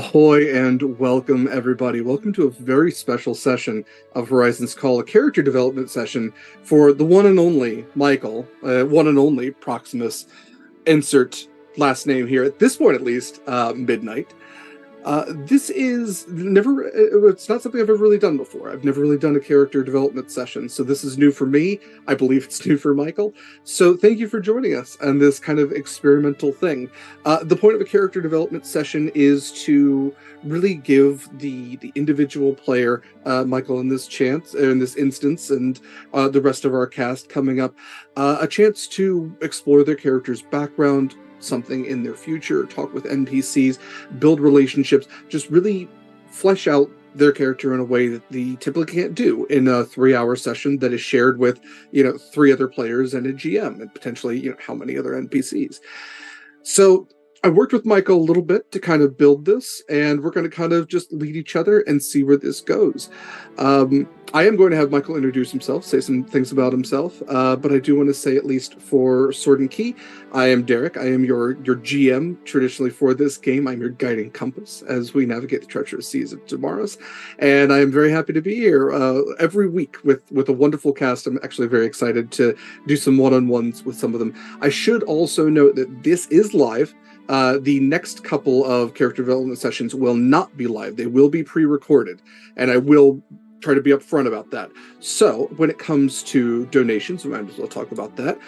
Ahoy and welcome, everybody. Welcome to a very special session of Horizons Call, a character development session for the one and only Mikyl, one and only Proximus, insert last name here, at this point at least, Midnight. This is it's not something I've ever really done before. I've never really done a character development session, so this is new for me. I believe it's new for Mikyl. So thank you for joining us on this kind of experimental thing. The point of a character development session is to really give the individual player, Mikyl in this instance, and the rest of our cast coming up, a chance to explore their character's background, something in their future, talk with NPCs, build relationships, just really flesh out their character in a way that they typically can't do in a 3-hour session that is shared with, 3 other players and a GM and potentially, how many other NPCs. So I worked with Mikyl a little bit to kind of build this, and we're going to kind of just lead each other and see where this goes. I am going to have Mikyl introduce himself, say some things about himself, but I do want to say, at least for Sword and Key, I am Derek. I am your GM traditionally for this game. I'm your guiding compass as we navigate the treacherous seas of tomorrow's, and I am very happy to be here every week with a wonderful cast. I'm actually very excited to do some one-on-ones with some of them. I should also note that this is live. The next couple of character development sessions will not be live. They will be pre-recorded, and I will try to be upfront about that. So when it comes to donations, we might as well talk about that.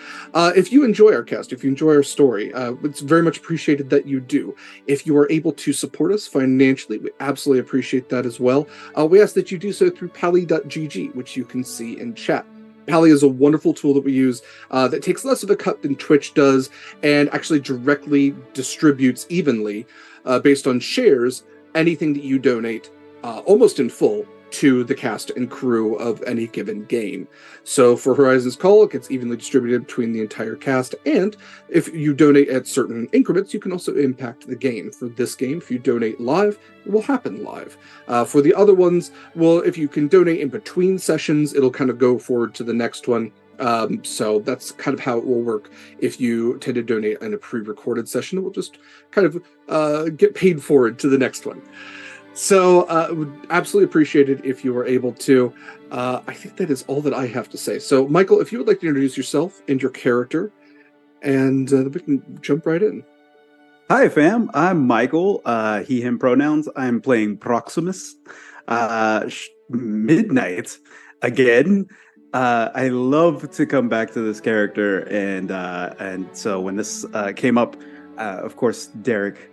If you enjoy our cast, if you enjoy our story, it's very much appreciated that you do. If you are able to support us financially, we absolutely appreciate that as well. We ask that you do so through pally.gg, which you can see in chat. Pally is a wonderful tool that we use that takes less of a cut than Twitch does and actually directly distributes evenly, based on shares, anything that you donate almost in full to the cast and crew of any given game. So for Horizons Call, it gets evenly distributed between the entire cast, and if you donate at certain increments, you can also impact the game. For this game, if you donate live, it will happen live. For the other ones, well, if you can donate in between sessions, it'll kind of go forward to the next one. So that's kind of how it will work. If you tend to donate in a pre-recorded session, it will just kind of get paid forward to the next one. So would absolutely appreciate it if you were able to. I think that is all that I have to say. So Mikyl, if you would like to introduce yourself and your character, and we can jump right in. Hi fam, I'm Mikyl, he, him pronouns. I'm playing Proximus, Midnight, again. I love to come back to this character, and so when this came up, of course, Derek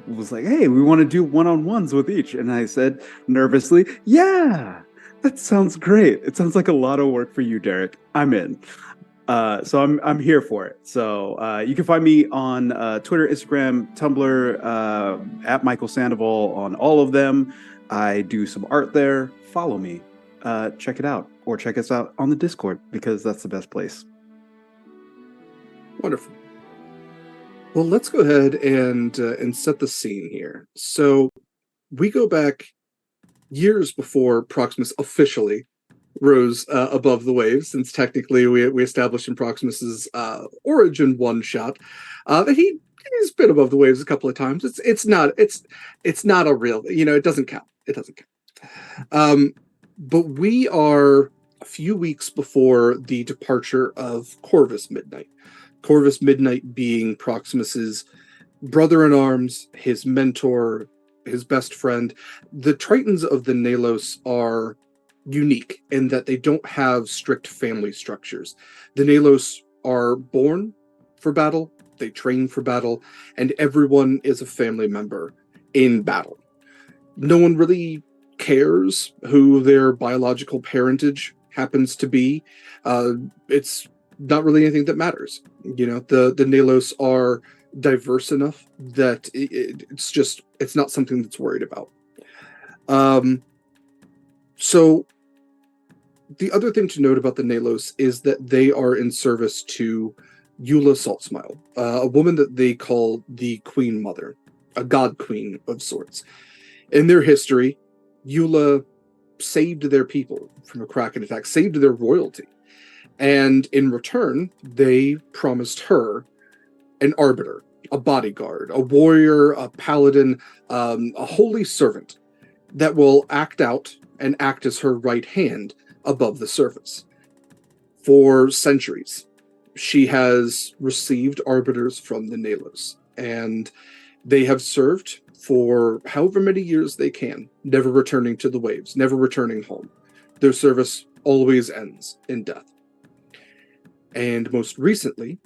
was like, hey, we want to do one-on-ones with each. And I said nervously, yeah, that sounds great. It sounds like a lot of work for you, Derek. I'm in. So I'm here for it. So you can find me on Twitter, Instagram, Tumblr, at Mikyl Sandoval on all of them. I do some art there. Follow me. Check it out. Or check us out on the Discord, because that's the best place. Wonderful. Well, let's go ahead and set the scene here. So we go back years before Proximus officially rose above the waves, since technically we established in Proximus's origin one-shot that he's been above the waves a couple of times. It's not a real, it doesn't count. It doesn't count. But we are a few weeks before the departure of Corvus Midnight. Corvus Midnight being Proximus's brother-in-arms, his mentor, his best friend. The Tritons of the Nalos are unique in that they don't have strict family structures. The Nalos are born for battle, they train for battle, and everyone is a family member in battle. No one really cares who their biological parentage happens to be. It's not really anything that matters. The Nalos are diverse enough that it's not something that's worried about. So the other thing to note about the Nalos is that they are in service to Eula Saltsmile, a woman that they call the Queen Mother, a god queen of sorts. In their history, Eula saved their people from a Kraken attack, saved their royalty. And in return, they promised her an arbiter, a bodyguard, a warrior, a paladin, a holy servant that will act out and act as her right hand above the surface. For centuries, she has received arbiters from the Nalos, and they have served for however many years they can, never returning to the waves, never returning home. Their service always ends in death. And most recently,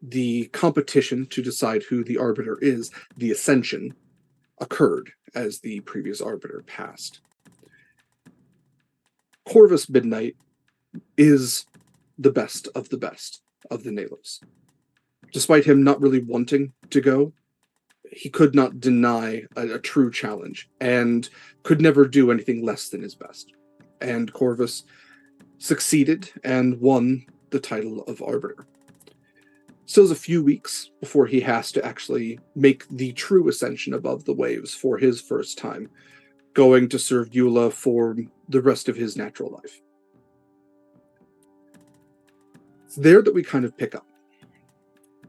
the competition to decide who the arbiter is, the Ascension, occurred as the previous arbiter passed. Corvus Midnight is the best of the Nalos. Despite him not really wanting to go, he could not deny a true challenge and could never do anything less than his best. And Corvus succeeded and won the title of Arbiter. Still has a few weeks before he has to actually make the true ascension above the waves for his first time, going to serve Eula for the rest of his natural life. It's there that we kind of pick up.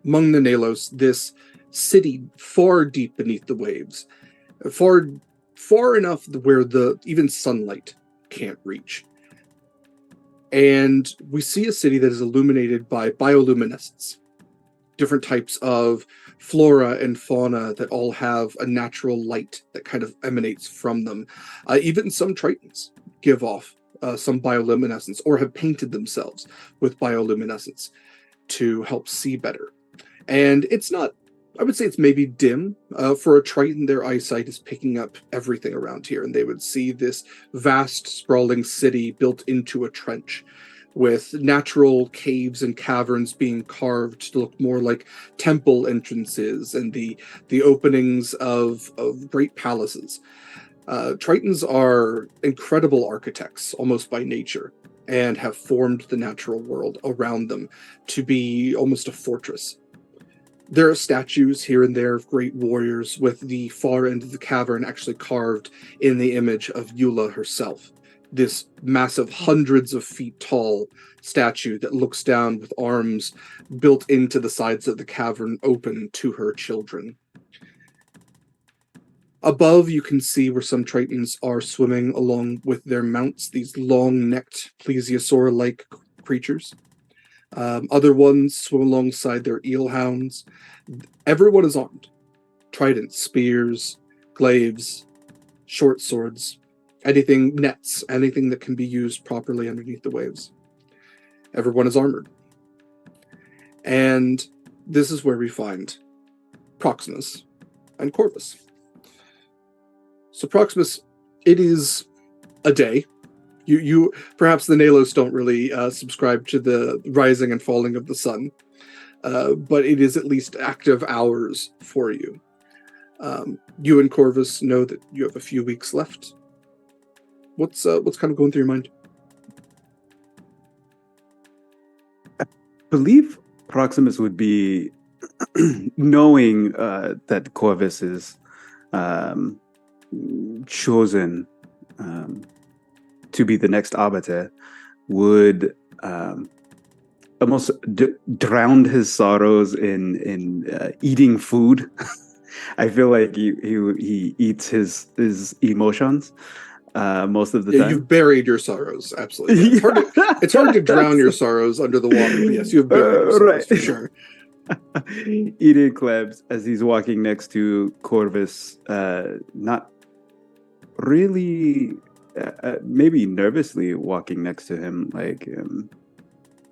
Among the Nalos, this city far deep beneath the waves, far enough where even sunlight can't reach. And we see a city that is illuminated by bioluminescence, different types of flora and fauna that all have a natural light that kind of emanates from them. Even some Tritons give off some bioluminescence or have painted themselves with bioluminescence to help see better. And it's not, I would say it's maybe dim. For a Triton, their eyesight is picking up everything around here, and they would see this vast, sprawling city built into a trench with natural caves and caverns being carved to look more like temple entrances and the openings of great palaces. Tritons are incredible architects, almost by nature, and have formed the natural world around them to be almost a fortress. There are statues here and there of great warriors, with the far end of the cavern actually carved in the image of Eula herself. This massive, hundreds of feet tall statue that looks down with arms built into the sides of the cavern open to her children. Above, you can see where some Tritons are swimming along with their mounts, these long-necked plesiosaur-like creatures. Other ones swim alongside their eelhounds. Everyone is armed. Tridents, spears, glaives, short swords, anything, nets, anything that can be used properly underneath the waves. Everyone is armored. And this is where we find Proximus and Corvus. So Proximus, it is a day. You perhaps the Nalos don't really subscribe to the rising and falling of the sun, but it is at least active hours for you. You and Corvus know that you have a few weeks left. What's kind of going through your mind? I believe Proximus would be knowing that Corvus is chosen to be the next arbiter, would almost drown his sorrows in eating food. I feel like he eats his emotions most of the time. You've buried your sorrows, absolutely. Yeah. It's hard to drown your sorrows under the water, but yes, you have buried your sorrows, for sure. Eating clams as he's walking next to Corvus, not really, maybe nervously walking next to him, like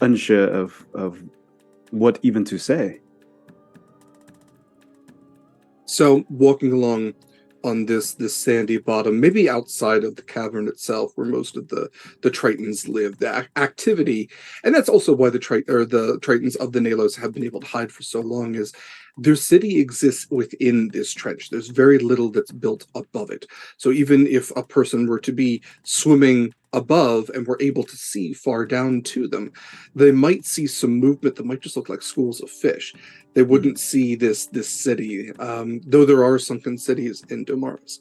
unsure of what even to say. So walking along on this sandy bottom, maybe outside of the cavern itself, where most of the Tritons live, the activity, and that's also why the Tritons of the Nalos have been able to hide for so long, is their city exists within this trench. There's very little that's built above it. So even if a person were to be swimming above and were able to see far down to them, they might see some movement that might just look like schools of fish. They wouldn't see this city, though there are sunken cities in Domaris.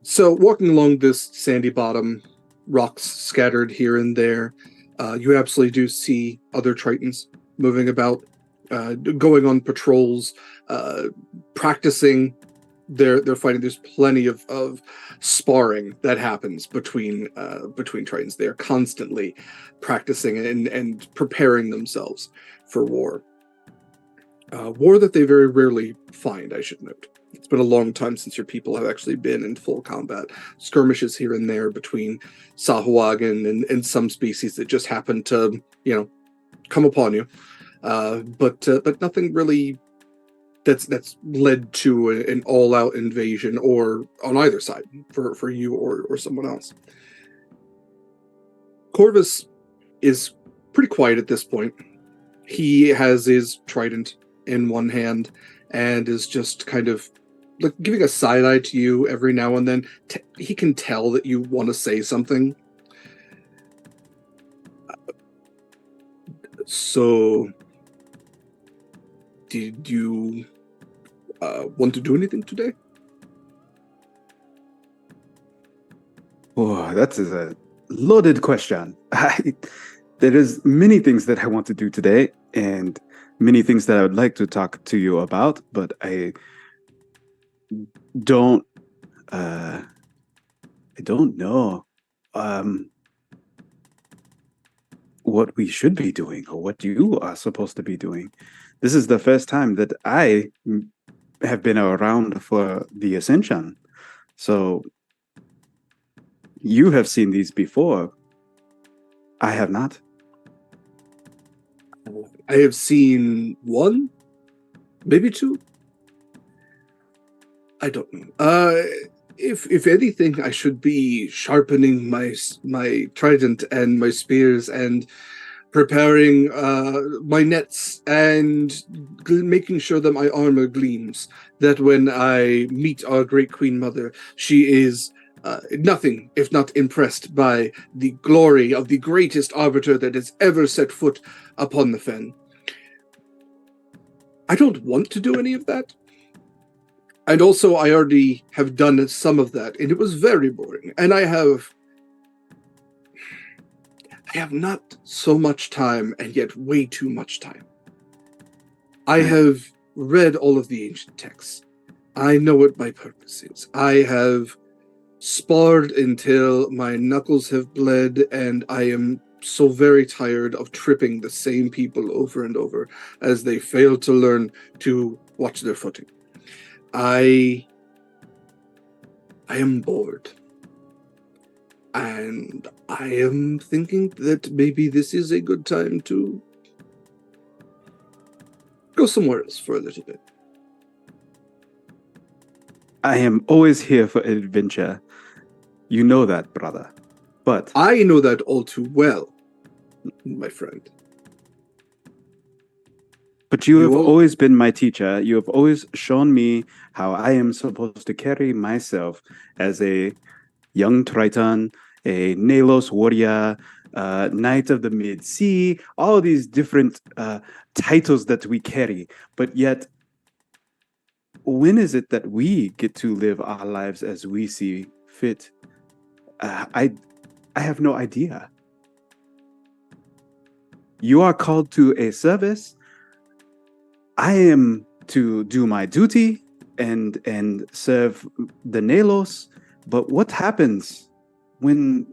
So walking along this sandy bottom, rocks scattered here and there, you absolutely do see other Tritons moving about. going on patrols, practicing their fighting. There's plenty of sparring that happens between trains. They're constantly practicing and preparing themselves for war. War that they very rarely find, I should note. It's been a long time since your people have actually been in full combat. Skirmishes here and there between Sahuagin and some species that just happen to, come upon you. But nothing really that's led to an all-out invasion or on either side for you or someone else. Corvus is pretty quiet at this point. He has his trident in one hand and is just kind of like giving a side eye to you every now and then. He can tell that you want to say something. So, did you want to do anything today? Oh, that is a loaded question. There is many things that I want to do today, and many things that I would like to talk to you about, but I don't know what we should be doing or what you are supposed to be doing. This is the first time that I have been around for the Ascension. So you have seen these before. I have not. I have seen one, maybe two. I don't know. If anything, I should be sharpening my trident and my spears and preparing my nets and making sure that my armor gleams. That when I meet our great Queen Mother, she is nothing if not impressed by the glory of the greatest arbiter that has ever set foot upon the Fen. I don't want to do any of that. And also, I already have done some of that, and it was very boring. And I have not so much time, and yet way too much time. I have read all of the ancient texts. I know what my purpose is. I have sparred until my knuckles have bled, and I am so very tired of tripping the same people over and over as they fail to learn to watch their footing. I am bored. And I am thinking that maybe this is a good time to go somewhere else for a little bit. I am always here for adventure. You know that, brother. But I know that all too well, my friend. But you have always been my teacher. You have always shown me how I am supposed to carry myself as a young Triton, a Nalos warrior, Knight of the Mid-Sea, all these different titles that we carry. But yet, when is it that we get to live our lives as we see fit? I have no idea. You are called to a service. I am to do my duty and serve the Nalos, but what happens when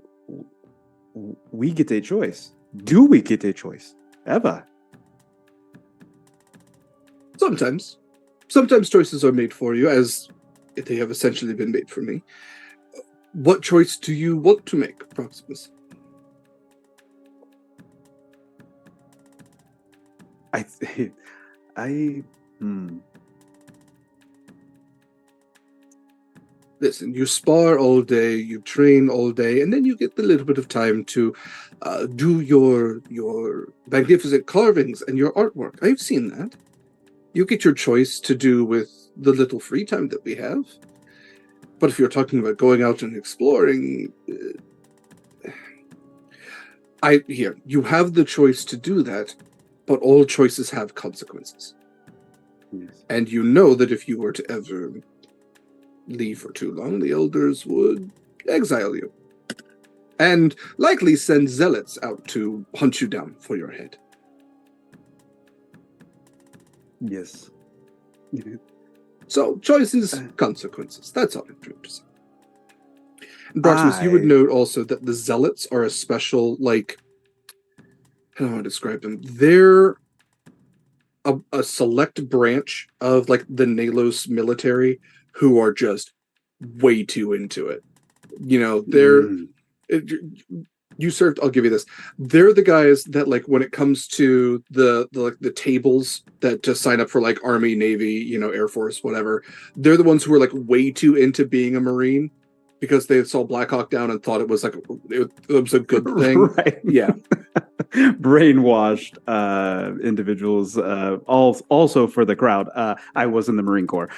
we get a choice? Do we get a choice? Ever? Sometimes. Sometimes choices are made for you, as they have essentially been made for me. What choice do you want to make, Proximus? Listen, you spar all day, you train all day, and then you get a little bit of time to do your magnificent carvings and your artwork. I've seen that. You get your choice to do with the little free time that we have. But if you're talking about going out and exploring, you have the choice to do that, but all choices have consequences. Yes. And you know that if you were to ever leave for too long, the elders would exile you. And likely send zealots out to hunt you down for your head. Yes. So choices, consequences. That's all I'm trying to say. And Proximus, you would note also that the Zealots are a special, like, how do I describe them? They're a select branch of like the Nalos military who are just way too into it. You know, you served. I'll give you this. They're the guys that like when it comes to the tables that to sign up for like Army, Navy, you know, Air Force, whatever. They're the ones who are like way too into being a Marine because they saw Black Hawk Down and thought it was like it was a good thing. Right. Yeah. Brainwashed individuals, also for the crowd. I was in the Marine Corps,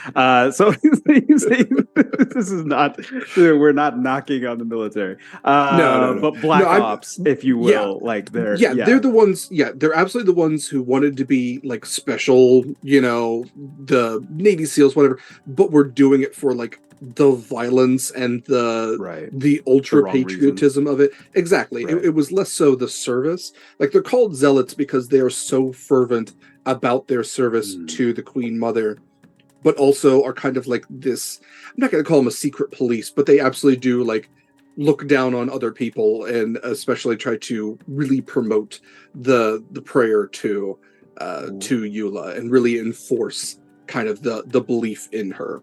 so this is not. We're not knocking on the military. No. But Black Ops, if you will, like they're they're the ones. Yeah, they're absolutely the ones who wanted to be like special. You know, the Navy SEALs, whatever. But we're doing it for like the violence and the ultra patriotism of it. Exactly. Right. It was less so the service. Like they're called zealots because they are so fervent about their service to the Queen Mother, but also are kind of like this. I'm not going to call them a secret police, but they absolutely do like look down on other people and especially try to really promote the prayer to Eula and really enforce kind of the belief in her.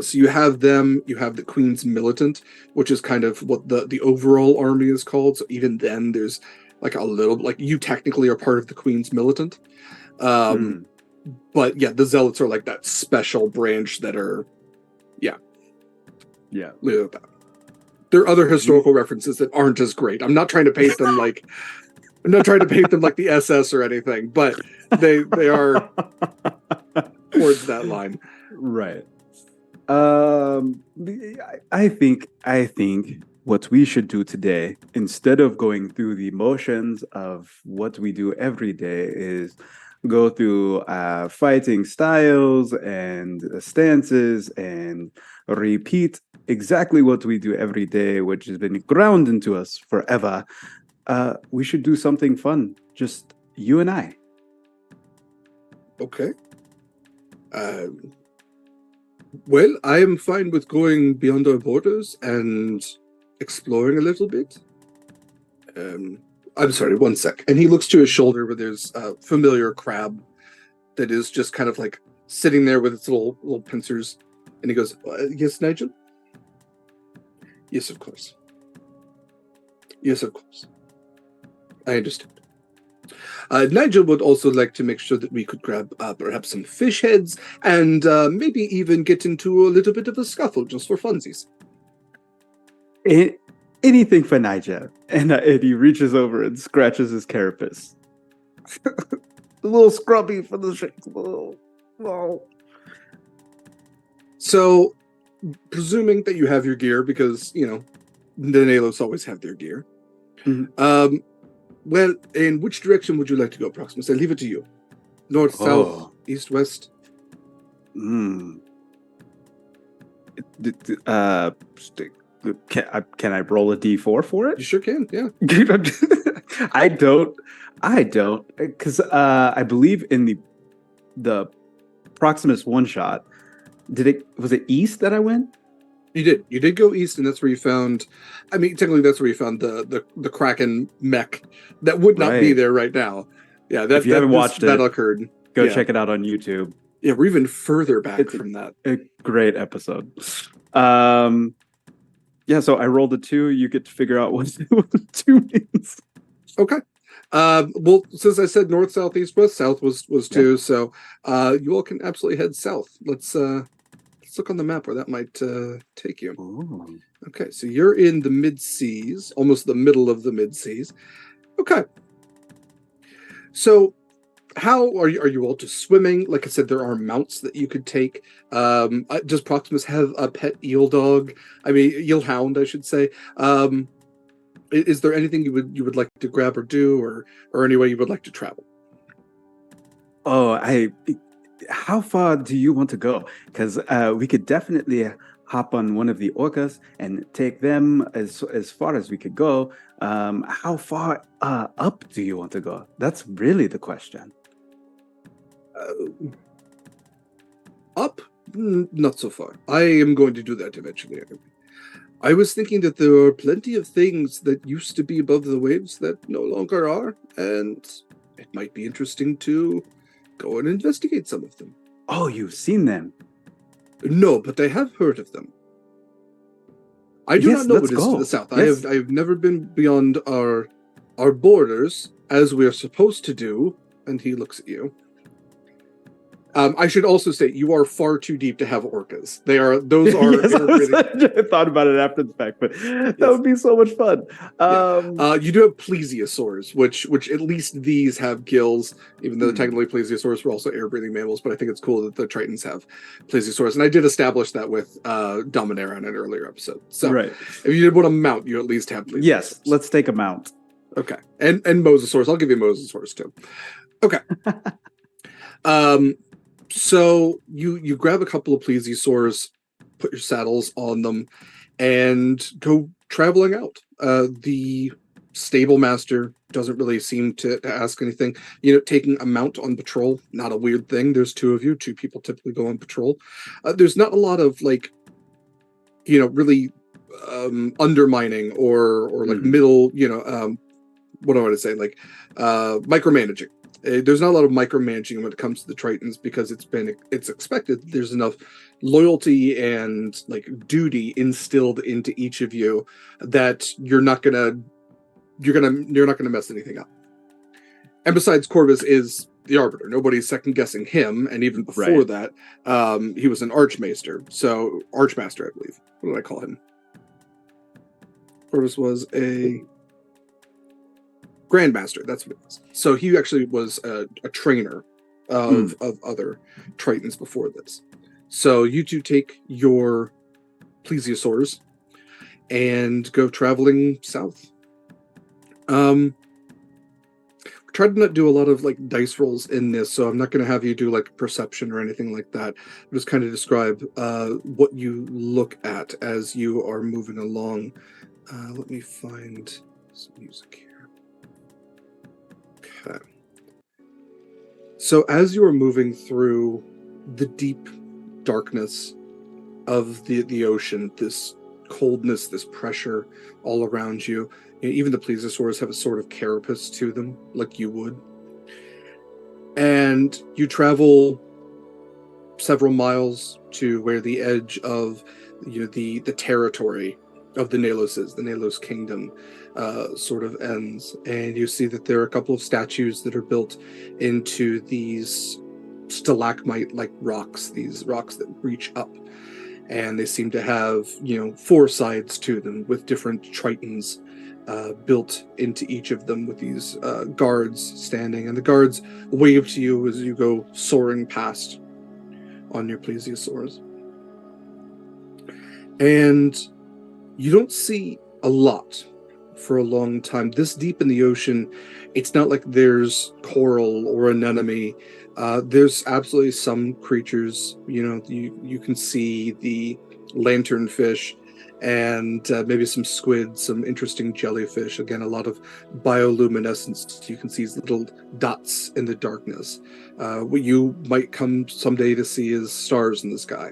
So you have them, you have the Queen's Militant, which is kind of what the overall army is called. So even then there's like a little, like you technically are part of the Queen's Militant. But yeah, the Zealots are like that special branch that are, yeah. There are other historical references that aren't as great. I'm not trying to paint them like, the SS or anything, but they are towards that line. Right. I think what we should do today, instead of going through the motions of what we do every day, is go through fighting styles and stances and repeat exactly what we do every day, which has been ground into us forever. We should do something fun, just you and I. Okay. Well, I am fine with going beyond our borders and exploring a little bit. I'm sorry, one sec. And he looks to his shoulder where there's a familiar crab that is just kind of like sitting there with its little pincers. And he goes, yes, Nigel? Yes, of course. Yes, of course. I understand. Nigel would also like to make sure that we could grab perhaps some fish heads and maybe even get into a little bit of a scuffle just for funsies. Anything for Nigel. And he reaches over and scratches his carapace. A little scrubby for the shit. So, presuming that you have your gear, because, you know, the Nalos always have their gear. Mm-hmm. Well, in which direction would you like to go, Proximus? I leave it to you. North, south, east, west? Can I roll a d4 for it? You sure can, yeah. I don't, because I believe in the Proximus one shot. Was it east that I went? You did go east, and that's where you found. I mean, technically, that's where you found the Kraken mech that would not be there right now. Yeah, if you haven't watched it, that occurred. Go check it out on YouTube. Yeah, we're even further back from that. A great episode. Yeah, so I rolled a 2. You get to figure out what 2 means. Okay. Well, since I said north, south, east, west, south was 2, so you all can absolutely head south. Let's look on the map where that might take you. Ooh. Okay, so you're in the mid-seas, almost the middle of the mid-seas. Okay. So how are you all just swimming? Like I said, there are mounts that you could take. Does Proximus have a pet eel dog? I mean, eel hound, I should say. Is there anything you would like to grab or do, or any way you would like to travel? How far do you want to go? Because we could definitely hop on one of the orcas and take them as far as we could go. How far up do you want to go? That's really the question. Up? Not so far. I am going to do that eventually. I was thinking that there are plenty of things that used to be above the waves that no longer are, and it might be interesting to go and investigate some of them. Oh, you've seen them? No, but I have heard of them. I do not know what is to the south. Yes. I have never been beyond our borders, as we are supposed to do. And he looks at you. I should also say you are far too deep to have orcas. Those are. Yes, I thought about it after the fact, but that would be so much fun. You do have plesiosaurs, which at least these have gills, even though technically plesiosaurs were also air-breathing mammals. But I think it's cool that the Tritons have plesiosaurs, and I did establish that with Dominaira in an earlier episode. So right. If you did want to mount, you at least have plesiosaurs. Yes, let's take a mount. Okay, and mosasaurs. I'll give you mosasaurs too. Okay. So you grab a couple of plesiosaurs, put your saddles on them, and go traveling out. The stable master doesn't really seem to ask anything. Taking a mount on patrol, not a weird thing. There's two of you. Two people typically go on patrol. There's not a lot of really undermining or like middle, what do I want to say? Micromanaging. There's not a lot of micromanaging when it comes to the Tritons because it's expected there's enough loyalty and duty instilled into each of you that you're not gonna mess anything up. And besides, Corvus is the Arbiter. Nobody's second guessing him, and even before that, he was an Archmaester. So Archmaster, I believe. What did I call him? Corvus was a Grandmaster, that's what it was. So he actually was a trainer of other Tritons before this. So you two take your plesiosaurs and go traveling south. Try to not do a lot of dice rolls in this, so I'm not going to have you do perception or anything like that. I'll just kind of describe what you look at as you are moving along. Let me find some music here. Okay. So as you are moving through the deep darkness of the ocean, this coldness, this pressure all around you, even the plesiosaurs have a sort of carapace to them, like you would. And you travel several miles to where the edge of the territory of the Nalos is, the Nalos kingdom, sort of ends, and you see that there are a couple of statues that are built into these stalagmite-like rocks, these rocks that reach up, and they seem to have 4 sides to them with different Tritons built into each of them, with these guards standing, and the guards wave to you as you go soaring past on your plesiosaurs. And you don't see a lot for a long time. This deep in the ocean, it's not like there's coral or anemone. There's absolutely some creatures. You can see the lanternfish and maybe some squid, some interesting jellyfish. Again, a lot of bioluminescence. You can see these little dots in the darkness. What you might come someday to see is stars in the sky.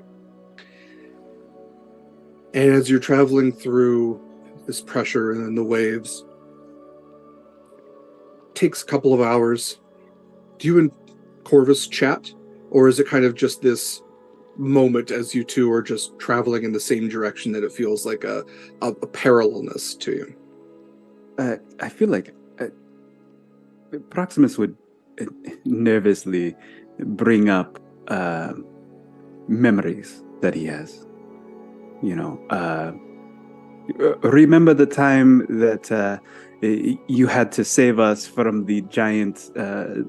And as you're traveling through this pressure and then the waves, it takes a couple of hours. Do you and Corvus chat? Or is it kind of just this moment as you two are just traveling in the same direction that it feels like a parallelness to you? I feel like Proximus would nervously bring up memories that he has. Remember the time that you had to save us from the giant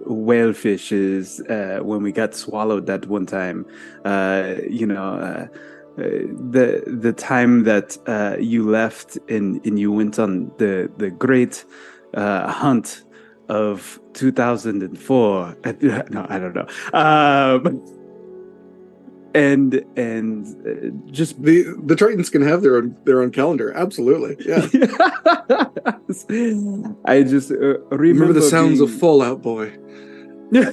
whale fishes when we got swallowed that one time. The time that you left and you went on the great hunt of 2004. No, I don't know. And just the Tritons can have their own calendar. Absolutely, yeah. I just remember the sounds of Fallout Boy. Yeah.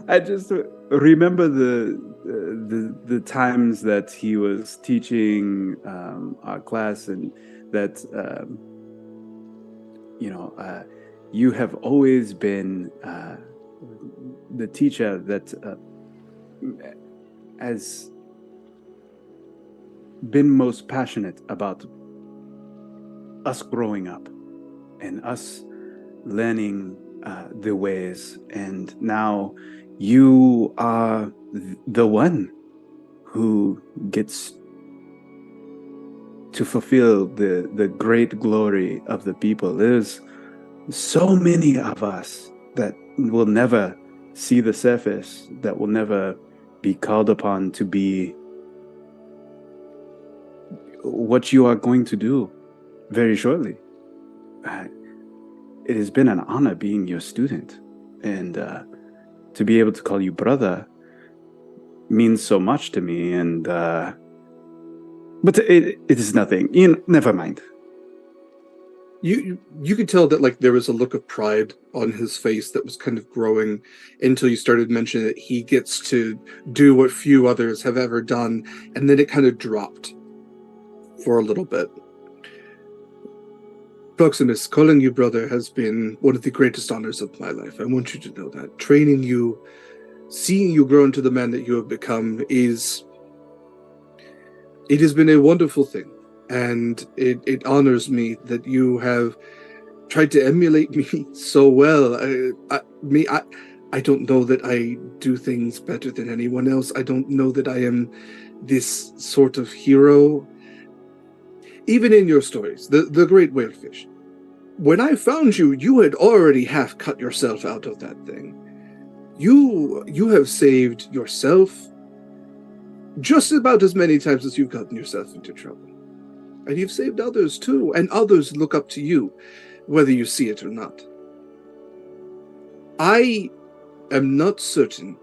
I just remember the times that he was teaching our class, and that you have always been the teacher that has been most passionate about us growing up and us learning the ways. And now you are the one who gets to fulfill the great glory of the people. There's so many of us that will never see the surface, that will never be called upon to be what you are going to do very shortly. It has been an honor being your student, and to be able to call you brother means so much to me. And but it is nothing. Never mind. You could tell that like there was a look of pride on his face that was kind of growing until you started mentioning that he gets to do what few others have ever done, and then it kind of dropped for a little bit. Proximus, calling you brother has been one of the greatest honors of my life. I want you to know that. Training you, seeing you grow into the man that you have become it has been a wonderful thing. And it honors me that you have tried to emulate me so well. I don't know that I do things better than anyone else. I don't know that I am this sort of hero. Even in your stories, the great whalefish, when I found you, you had already half cut yourself out of that thing. You have saved yourself just about as many times as you've gotten yourself into trouble. And you've saved others too, and others look up to you, whether you see it or not. I am not certain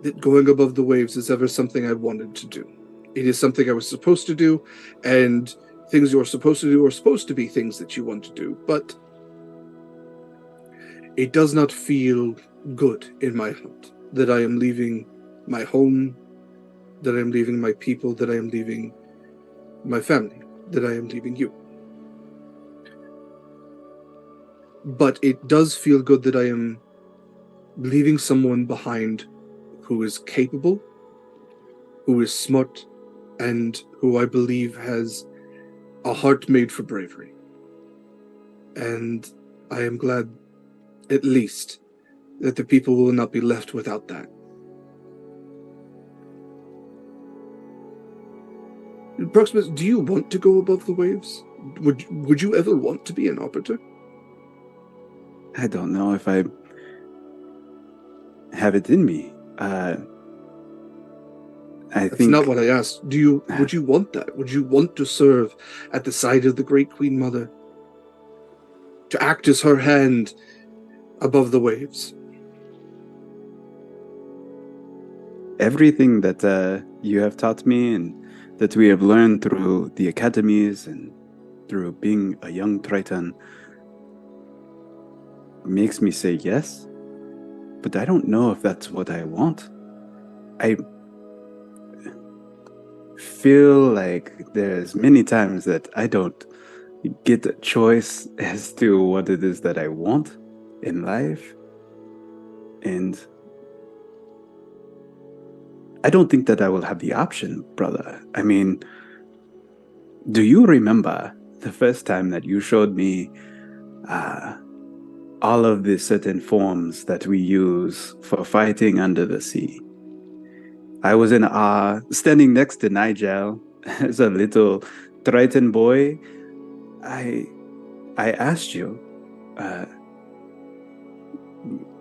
that going above the waves is ever something I wanted to do. It is something I was supposed to do, and things you're supposed to do are supposed to be things that you want to do, but it does not feel good in my heart that I am leaving my home, that I am leaving my people, that I am leaving my family, that I am leaving you. But it does feel good that I am leaving someone behind who is capable, who is smart, and who I believe has a heart made for bravery. And I am glad, at least, that the people will not be left without that. Proximus, do you want to go above the waves? Would you ever want to be an arbiter? I don't know if I have it in me. That's not what I asked. Would you want that? Would you want to serve at the side of the great Queen Mother? To act as her hand above the waves? Everything that you have taught me and that we have learned through the academies and through being a young Triton makes me say yes, but I don't know if that's what I want. I feel like there's many times that I don't get a choice as to what it is that I want in life, and I don't think that I will have the option, brother. I mean, do you remember the first time that you showed me all of the certain forms that we use for fighting under the sea? I was in awe, standing next to Nigel as a little Triton boy. I asked you,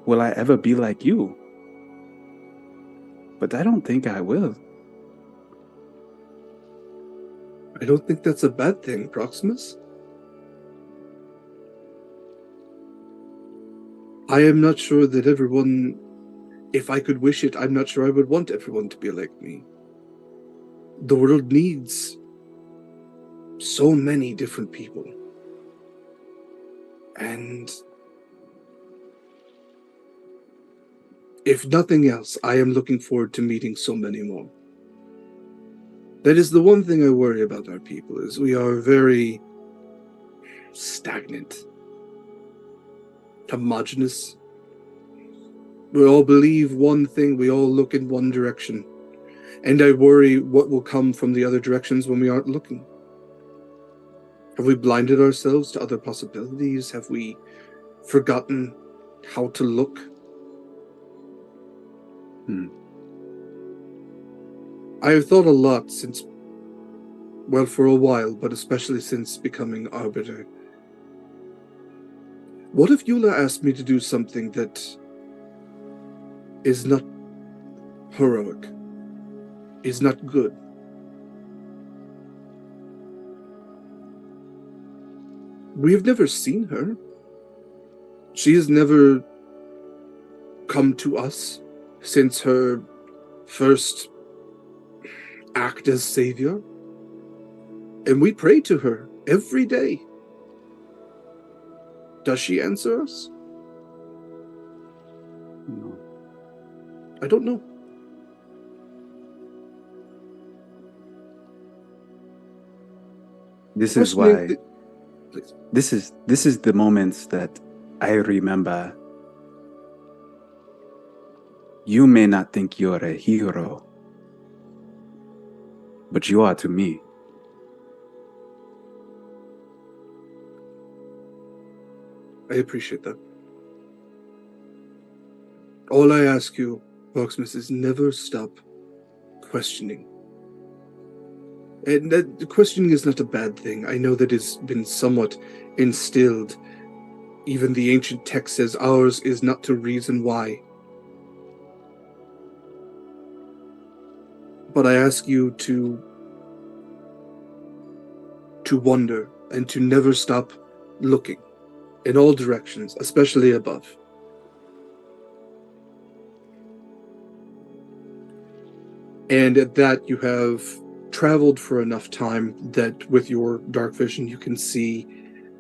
will I ever be like you? But I don't think I will. I don't think that's a bad thing, Proximus. I am not sure that everyone, if I could wish it, I'm not sure I would want everyone to be like me. The world needs so many different people. And If nothing else, I am looking forward to meeting so many more. That is the one thing I worry about our people, is we are very stagnant, homogenous. We all believe one thing, we all look in one direction. And I worry what will come from the other directions when we aren't looking. Have we blinded ourselves to other possibilities? Have we forgotten how to look? I have thought a lot since, well, for a while, but especially since becoming Arbiter. What if Eula asked me to do something that is not heroic, is not good? We have never seen her. She has never come to us since her first act as savior. And we pray to her every day. Does she answer us? No. I don't know. This is why. This is the moments that I remember. You may not think you're a hero, but you are to me. I appreciate that. All I ask you, Proximus, is never stop questioning. And that questioning is not a bad thing. I know that it's been somewhat instilled. Even the ancient text says ours is not to reason why. But I ask you to wonder and to never stop looking in all directions, especially above. And at that, you have traveled for enough time that with your dark vision, you can see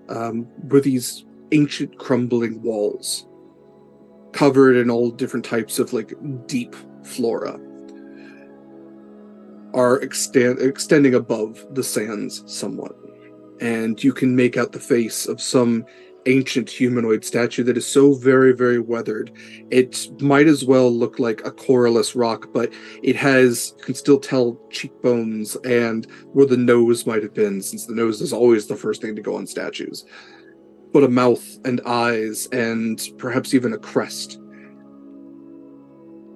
where these ancient crumbling walls covered in all different types of like deep flora are extending above the sands somewhat. And you can make out the face of some ancient humanoid statue that is so very, very weathered. It might as well look like a corallus rock, but it can still tell cheekbones and where the nose might have been, since the nose is always the first thing to go on statues. But a mouth and eyes and perhaps even a crest.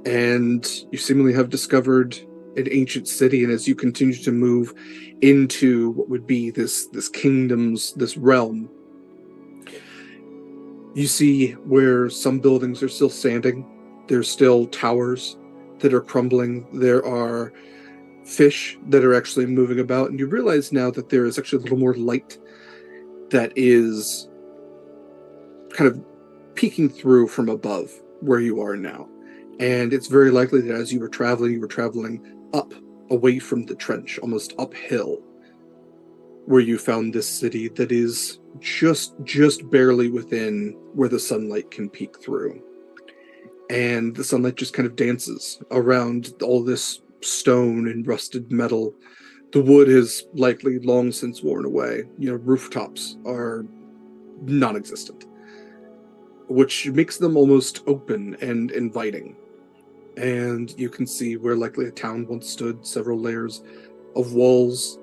And you seemingly have discovered an ancient city, and as you continue to move into what would be this kingdom's, this realm, you see where some buildings are still standing. There's still towers that are crumbling. There are fish that are actually moving about, and you realize now that there is actually a little more light that is kind of peeking through from above where you are now. And it's very likely that as you were traveling up, away from the trench, almost uphill, where you found this city that is just barely within where the sunlight can peek through. And the sunlight just kind of dances around all this stone and rusted metal. The wood is likely long since worn away. Rooftops are non-existent, which makes them almost open and inviting. And you can see where likely a town once stood, several layers of walls,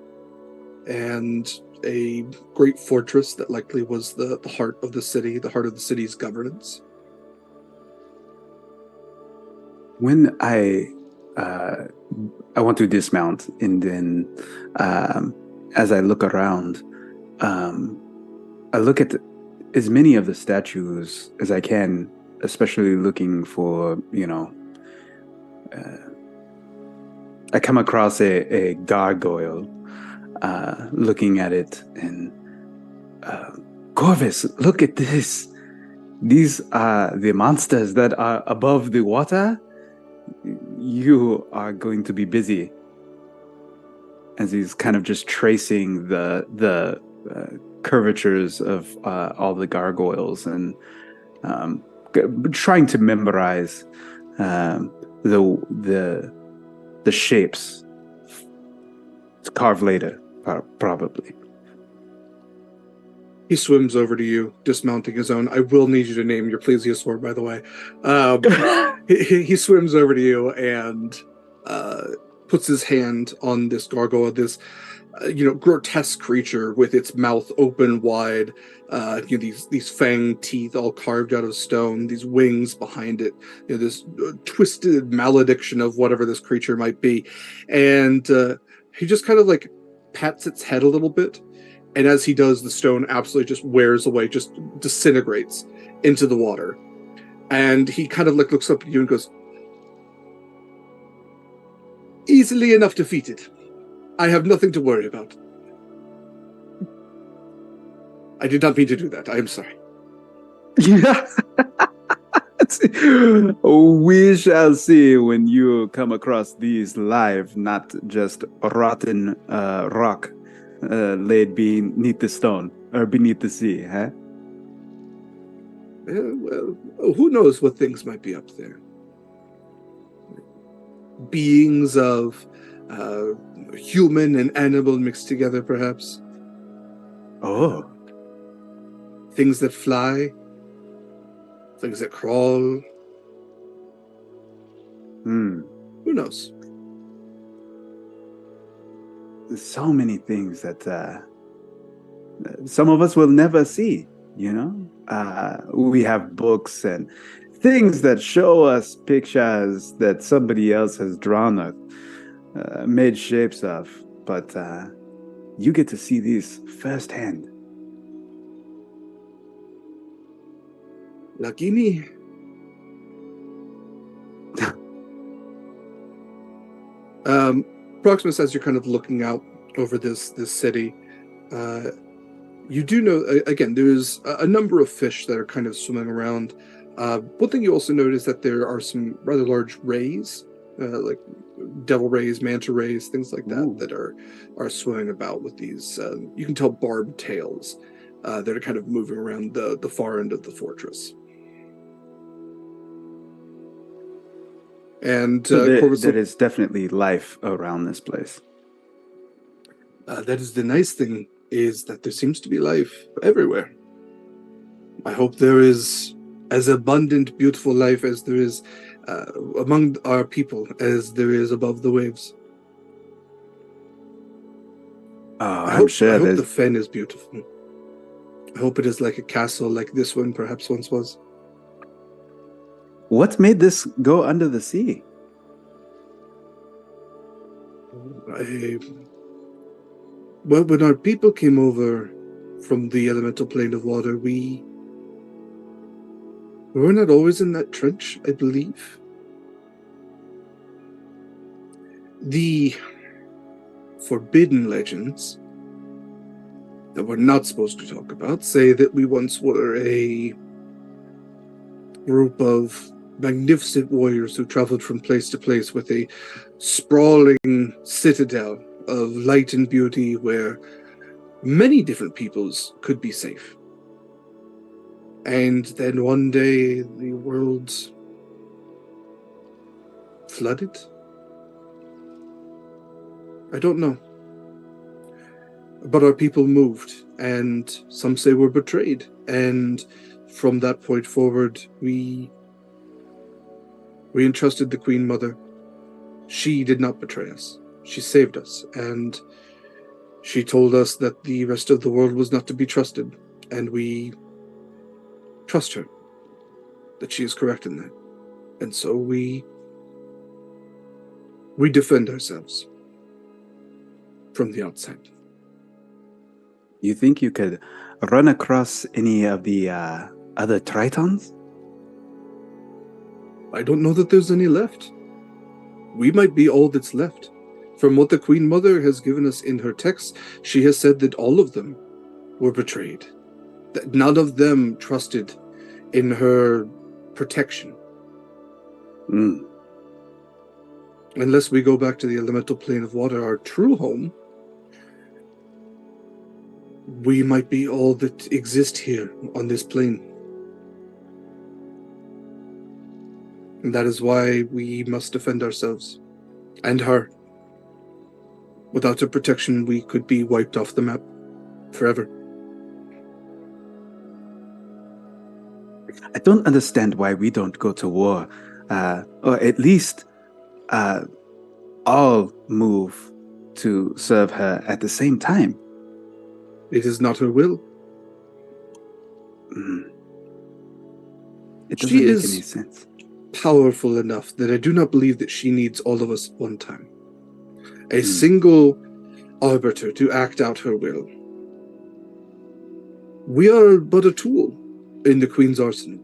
and a great fortress that likely was the heart of the city, the heart of the city's governance. When I want to dismount, and then as I look around, I look at as many of the statues as I can, especially looking for, I come across a gargoyle, looking at it, and Corvus, look at this. These are the monsters that are above the water. You are going to be busy. As he's kind of just tracing the curvatures of all the gargoyles and trying to memorize The shapes. It's carved later, probably. He swims over to you, dismounting his own. I will need you to name your plesiosaur, by the way. He swims over to you and puts his hand on this gargoyle, this grotesque creature with its mouth open wide, these fang teeth all carved out of stone, these wings behind it, this twisted malediction of whatever this creature might be, and he just kind of like pats its head a little bit, and as he does, the stone absolutely just wears away, just disintegrates into the water, and he kind of like looks up at you and goes, "Easily enough defeated. I have nothing to worry about." I did not mean to do that. I am sorry. Yeah. We shall see when you come across these live, not just rotten rock laid beneath the stone or beneath the sea, huh? Well, who knows what things might be up there? Beings of human and animal mixed together, perhaps. Oh. Things that fly, things that crawl. Who knows? There's so many things that some of us will never see, we have books and things that show us pictures that somebody else has drawn or made shapes of, but you get to see these firsthand. Lucky me. Proximus, as you're kind of looking out over this city, you do know, again, there's a number of fish that are kind of swimming around. One thing you also notice that there are some rather large rays, like devil rays, manta rays, things like that, Ooh. that are swimming about with these, you can tell, barbed tails that are kind of moving around the far end of the fortress. And so there is definitely life around this place. That is the nice thing, is that there seems to be life everywhere. I hope there is as abundant, beautiful life as there is among our people as there is above the waves. I hope the fen is beautiful. I hope it is like a castle like this one perhaps once was. What made this go under the sea? Well, when our people came over from the elemental plane of water, we were not always in that trench, I believe. The forbidden legends that we're not supposed to talk about say that we once were a group of magnificent warriors who traveled from place to place with a sprawling citadel of light and beauty where many different peoples could be safe. And then one day the world flooded? I don't know. But our people moved, and some say we're betrayed. And from that point forward, we entrusted the Queen Mother. She did not betray us. She saved us, and she told us that the rest of the world was not to be trusted, and we trust her, that she is correct in that. And so we defend ourselves from the outside. You think you could run across any of the other Tritons? I don't know that there's any left. We might be all that's left. From what the Queen Mother has given us in her text, she has said that all of them were betrayed. That none of them trusted in her protection. Unless we go back to the elemental plane of water, our true home, we might be all that exist here on this plane. And that is why we must defend ourselves. And her. Without her protection, we could be wiped off the map forever. I don't understand why we don't go to war, or at least all move to serve her at the same time. It is not her will. It doesn't She make is any sense. Powerful enough that I do not believe that she needs all of us at one time. A single arbiter to act out her will. We are but a tool in the Queen's arsenal,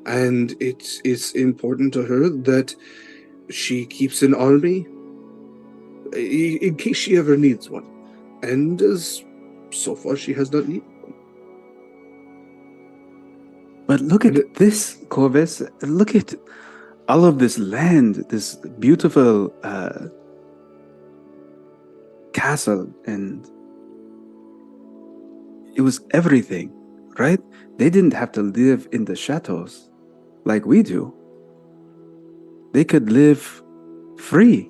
and it is important to her that she keeps an army in case she ever needs one. And as so far, she has not needed one. But look at this, Corvus. Look at all of this land, this beautiful castle, and it was everything, right? They didn't have to live in the chateaus like we do. They could live free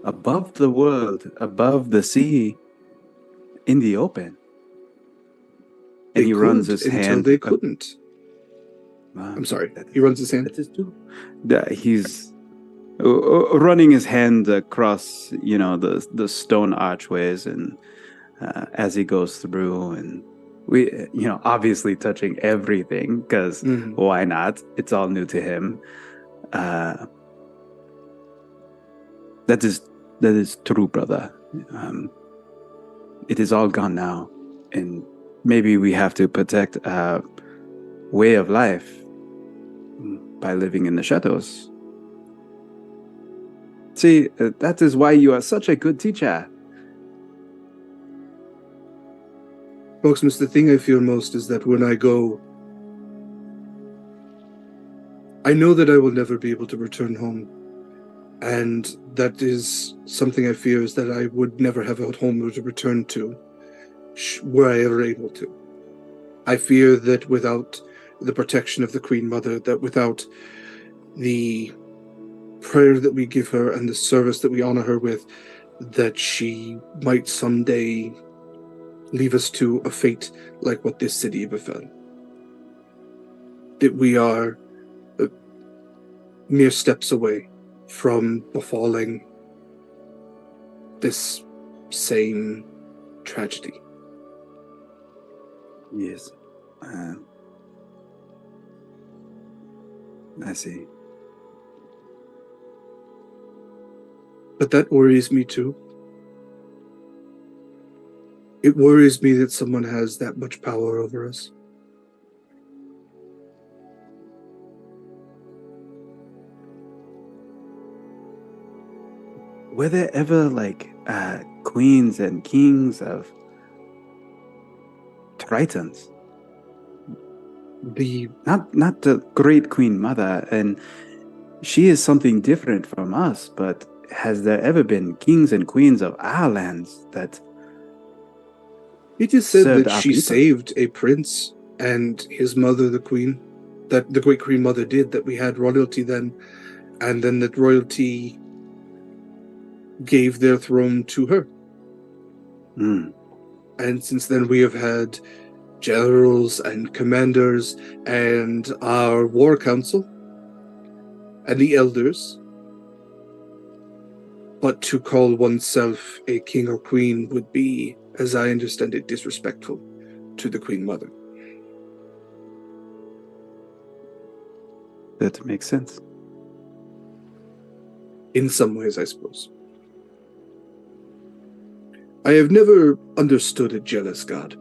above the world, above the sea, in the open. And he runs his hand until they couldn't. I'm sorry. He runs his hand. That is true. He's running his hand across, the stone archways, and as he goes through, and we, obviously touching everything because why not? It's all new to him. That is true, brother. It is all gone now, and maybe we have to protect our way of life by living in the shadows. See, that is why you are such a good teacher. Proximus, the thing I fear most is that when I go, I know that I will never be able to return home. And that is something I fear, is that I would never have a home to return to, were I ever able to. I fear that without the protection of the Queen Mother, that without the prayer that we give her and the service that we honor her with, that she might someday leave us to a fate like what this city befell. That we are mere steps away from befalling this same tragedy. Yes. I see. But that worries me too. It worries me that someone has that much power over us. Were there ever queens and kings of Tritons? Not the great Queen Mother, and she is something different from us, but has there ever been kings and queens of our lands that it is said that she saved a prince and his mother, the queen, that the great Queen Mother did, that we had royalty then, and then that royalty gave their throne to her. And since then we have had generals and commanders and our war council and the elders. But to call oneself a king or queen would be, as I understand it, disrespectful to the Queen Mother. That makes sense. In some ways, I suppose. I have never understood a jealous god.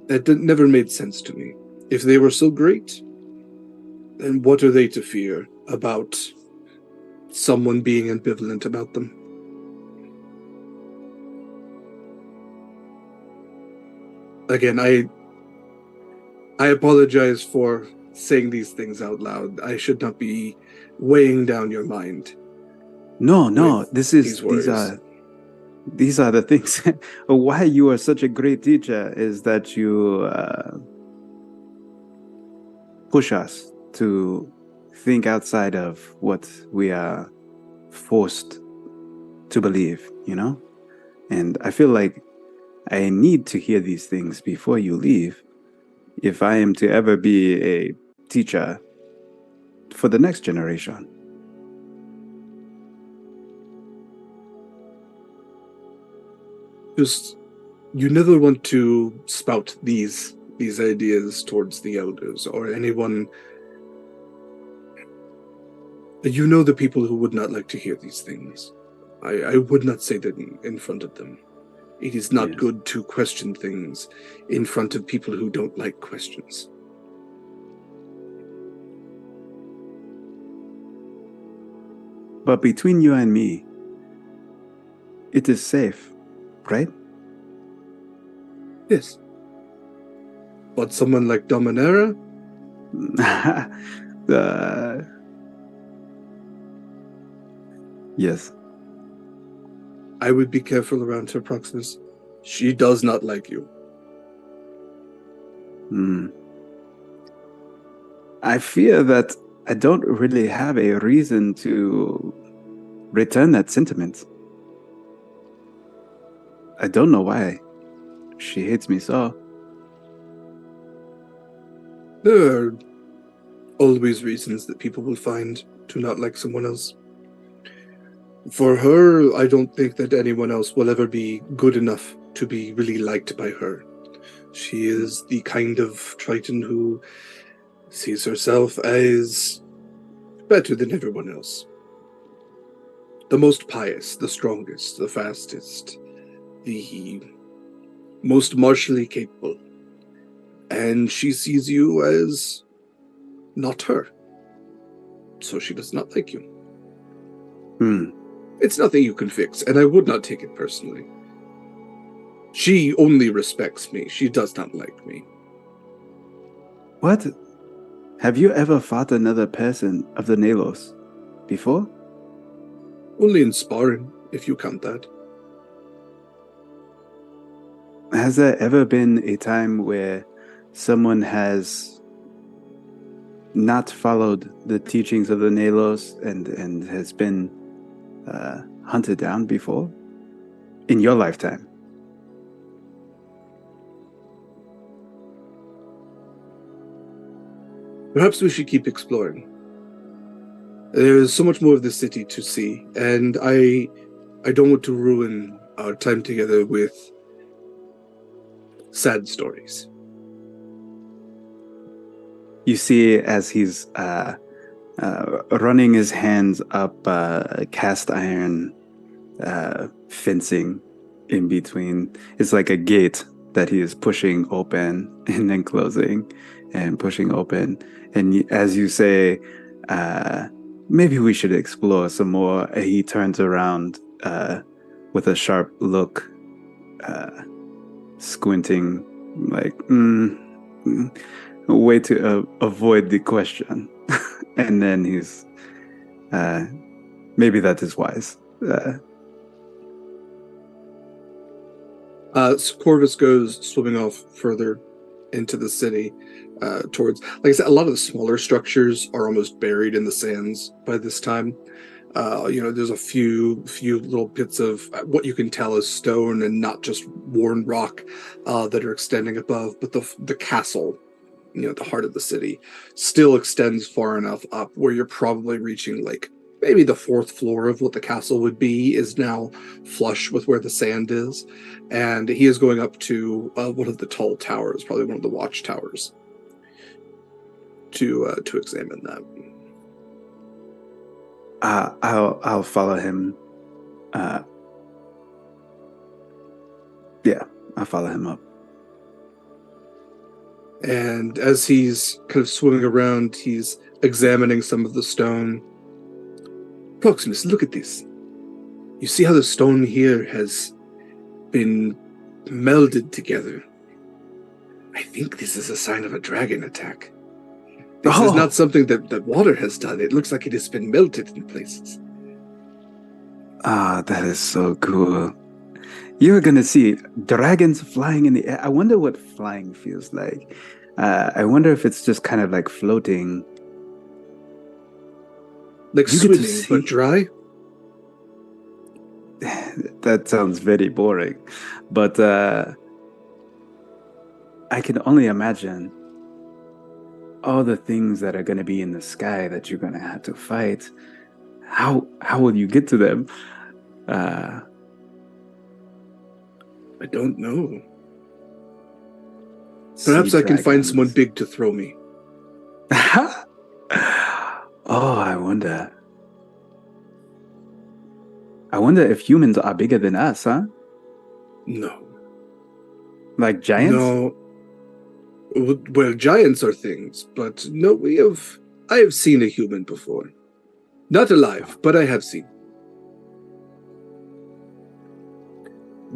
That never made sense to me. If they were so great, then what are they to fear about someone being ambivalent about them? Again, I apologize for saying these things out loud. I should not be weighing down your mind. No, these are the things. Why you are such a great teacher is that you push us to think outside of what we are forced to believe, And I feel like I need to hear these things before you leave if I am to ever be a teacher for the next generation. Just, you never want to spout these ideas towards the elders or anyone. You know the people who would not like to hear these things. I would not say that in front of them. It is not good to question things in front of people who don't like questions. But between you and me, it is safe, right? Yes. But someone like Dominera? Yes. I would be careful around her, Proximus. She does not like you. I fear that I don't really have a reason to return that sentiment. I don't know why she hates me so. There are always reasons that people will find to not like someone else. For her, I don't think that anyone else will ever be good enough to be really liked by her. She is the kind of Triton who sees herself as better than everyone else. The most pious, the strongest, the fastest, the most martially capable. And she sees you as not her. So she does not like you. It's nothing you can fix, and I would not take it personally. She only respects me. She does not like me. What? Have you ever fought another person of the Nalos before? Only in sparring, if you count that. Has there ever been a time where someone has not followed the teachings of the Nalos and has been hunted down before in your lifetime? Perhaps we should keep exploring. There is so much more of the city to see, and I don't want to ruin our time together with sad stories. You see, as he's running his hands up cast iron fencing in between. It's like a gate that he is pushing open and then closing and pushing open. And as you say, maybe we should explore some more. He turns around with a sharp look, squinting, like, a way to avoid the question. And then he's, maybe that is wise. Corvus goes swimming off further into the city, towards, like I said, a lot of the smaller structures are almost buried in the sands by this time. There's a few little bits of what you can tell is stone and not just worn rock that are extending above, but the castle, the heart of the city, still extends far enough up where you're probably reaching like maybe the fourth floor of what the castle would be is now flush with where the sand is, and he is going up to one of the tall towers, probably one of the watchtowers, to examine that. I'll follow him. I'll follow him up. And as he's kind of swimming around, he's examining some of the stone. Proximus, look at this. You see how the stone here has been melded together? I think this is a sign of a dragon attack. This is not something that water has done. It looks like it has been melted in places. That is so cool. You're gonna see dragons flying in the air. I wonder what flying feels like. I wonder if it's just kind of like floating. Like You get to swimming, but see. dry? That sounds very boring, but I can only imagine all the things that are going to be in the sky that you're going to have to fight. How will you get to them? Uh, I don't know. sea Perhaps I can find someone dragons. big to throw me. Oh, I wonder. I wonder if humans are bigger than us, huh? No. Like giants? No. Well, giants are things, but no, I have seen a human before. Not alive, but I have seen.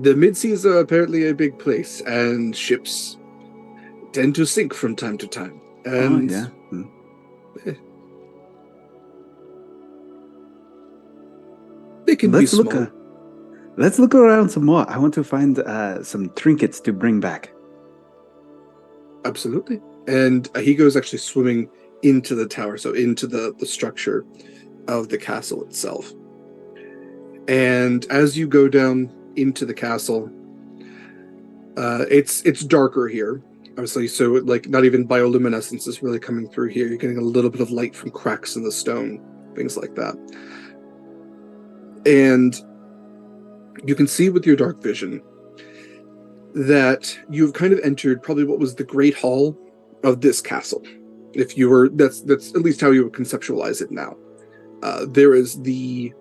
The mid-seas are apparently a big place, and ships tend to sink from time to time. Oh, And yeah. Hmm. eh, they can be Let's look. small. Let's look around some more. I want to find some trinkets to bring back. Absolutely. And he goes actually swimming into the tower, so into the structure of the castle itself. And as you go down into the castle, it's darker here, obviously. So like not even bioluminescence is really coming through here. You're getting a little bit of light from cracks in the stone, things like that. And you can see with your dark vision that you've kind of entered probably what was the great hall of this castle. If you were, that's at least how you would conceptualize it now. There is the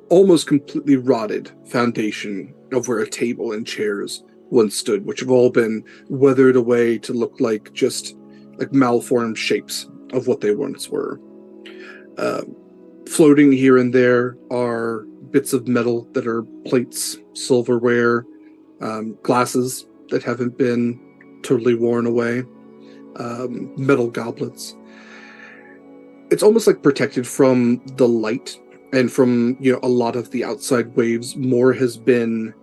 almost completely rotted foundation of where a table and chairs once stood, which have all been weathered away to look like just like malformed shapes of what they once were. Uh, Floating here and there are bits of metal that are plates, silverware, glasses that haven't been totally worn away, metal goblets. It's almost like protected from the light and from a lot of the outside waves. More has been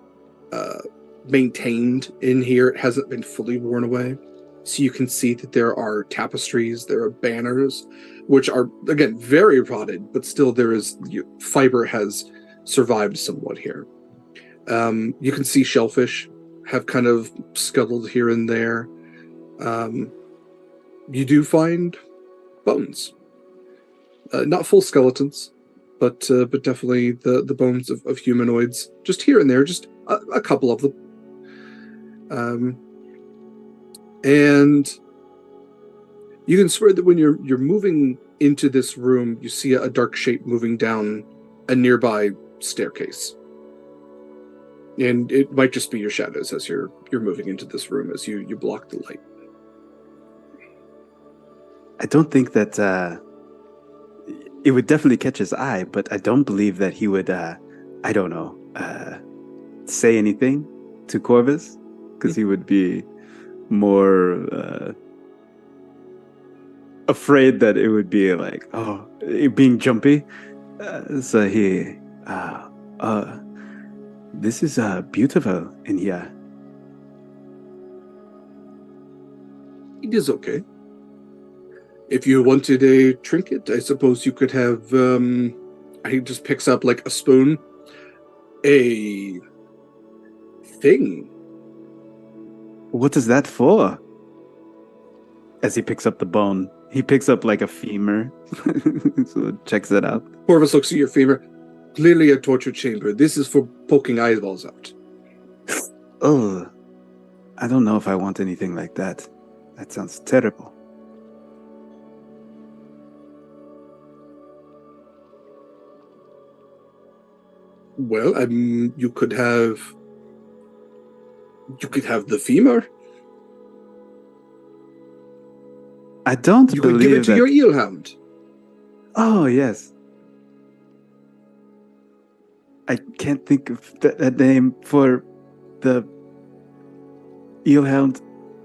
uh, maintained in here. It hasn't been fully worn away. So you can see that there are tapestries, there are banners, which are again very rotted, but still there is fiber has survived somewhat here. You can see shellfish have kind of scuttled here and there. You do find bones, not full skeletons, but definitely the bones of humanoids, just here and there, just a couple of them. And you can swear that when you're moving into this room, you see a dark shape moving down a nearby staircase. And it might just be your shadows as you're moving into this room as you block the light. I don't think that it would definitely catch his eye, but I don't believe that he would, I don't know, say anything to Corvus, because he would be more afraid that it would be like, oh, it being jumpy. So this is beautiful in here. It is okay. If you wanted a trinket, I suppose you could have. He just picks up like a spoon, a thing. What is that for? As he picks up the bone, he picks up like a femur, so checks it out. Corvus looks at your femur. Clearly a torture chamber. This is for poking eyeballs out. Oh, I don't know if I want anything like that. That sounds terrible. Well, you could have the femur. I don't You believe could give it to that. your eelhound. Oh, yes. I can't think of that name for the eelhound.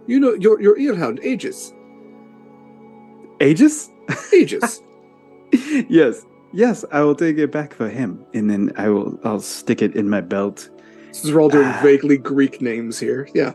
You know your eelhound, Aegis. Aegis? Aegis. Yes. Yes, I will take it back for him, and then I'll stick it in my belt. Since we're all doing vaguely Greek names here, yeah.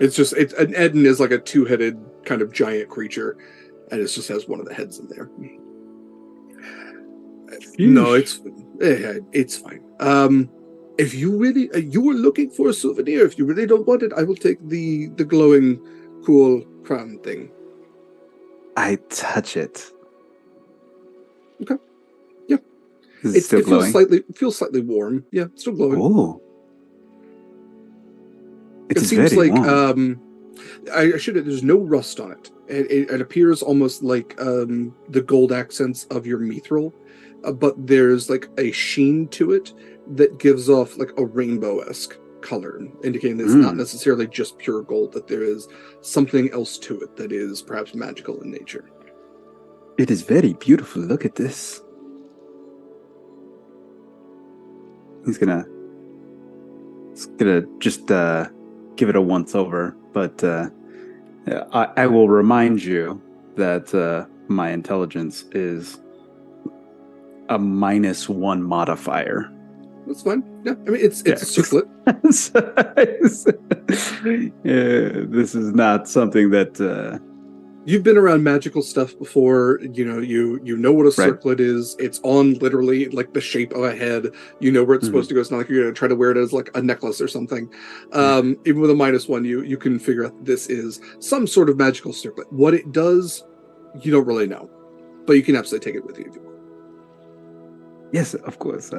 An Eden is like a two-headed kind of giant creature, and it just has one of the heads in there. No, it's fine. If you really you were looking for a souvenir, if you really don't want it, I will take the glowing, cool crown thing. I touch it. Okay. Yeah. Is it still glowing? Feels slightly warm. Yeah, it's still glowing. Oh. It seems like I should have. There's no rust on it. It appears almost like the gold accents of your mithril, but there's like a sheen to it that gives off like a rainbow-esque color, indicating that it's not necessarily just pure gold, that there is something else to it that is perhaps magical in nature. It is very beautiful. Look at this. He's gonna just give it a once over, but I will remind you that my intelligence is a -1 modifier. That's fine. Yeah, I mean it's a circlet. This is not something that you've been around magical stuff before. You know what a circlet is. It's on literally like the shape of a head. You know where it's supposed to go. It's not like you're gonna try to wear it as like a necklace or something. Even with a -1, you can figure out this is some sort of magical circlet. What it does, you don't really know, but you can absolutely take it with you if you want. Yes, of course.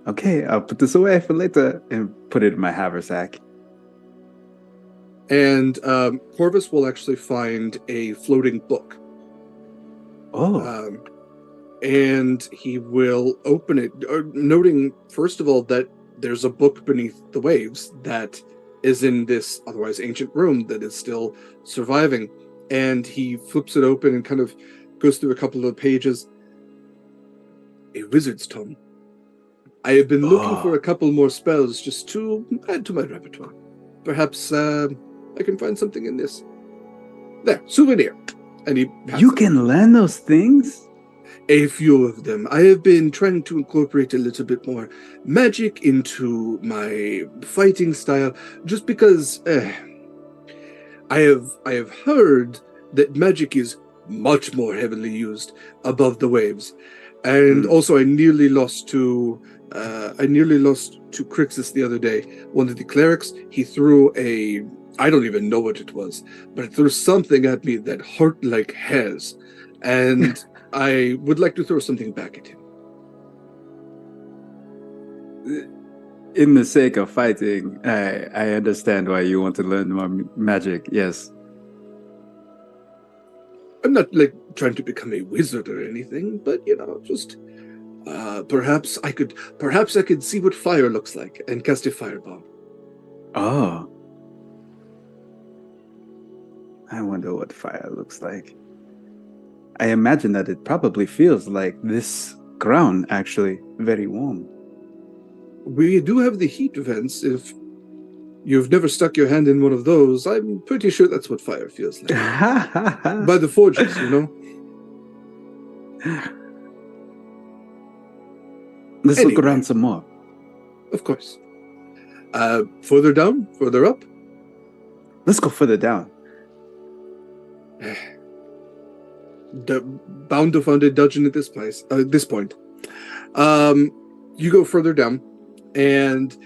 Okay, I'll put this away for later and put it in my haversack. And Corvus will actually find a floating book. Oh. And he will open it, noting, first of all, that there's a book beneath the waves that is in this otherwise ancient room that is still surviving. And he flips it open and kind of goes through a couple of pages. A wizard's tome. I have been looking for a couple more spells just to add to my repertoire. Perhaps I can find something in this. There, souvenir. And you can learn those things? A few of them. I have been trying to incorporate a little bit more magic into my fighting style, just because I have heard that magic is much more heavily used above the waves. And also I nearly lost to Crixus the other day. One of the clerics, he threw I don't even know what it was, but it threw something at me that hurt like hairs. And I would like to throw something back at him. In the sake of fighting, I understand why you want to learn more magic, yes. I'm not like trying to become a wizard or anything, but just perhaps I could see what fire looks like and cast a fireball. Oh. I wonder what fire looks like. I imagine that it probably feels like this ground actually very warm. We do have the heat vents. If you've never stuck your hand in one of those, I'm pretty sure that's what fire feels like. By the forges, Let's look around some more. Of course. Further down? Further up? Let's go further down. Bound to find a dungeon at this point. You go further down, and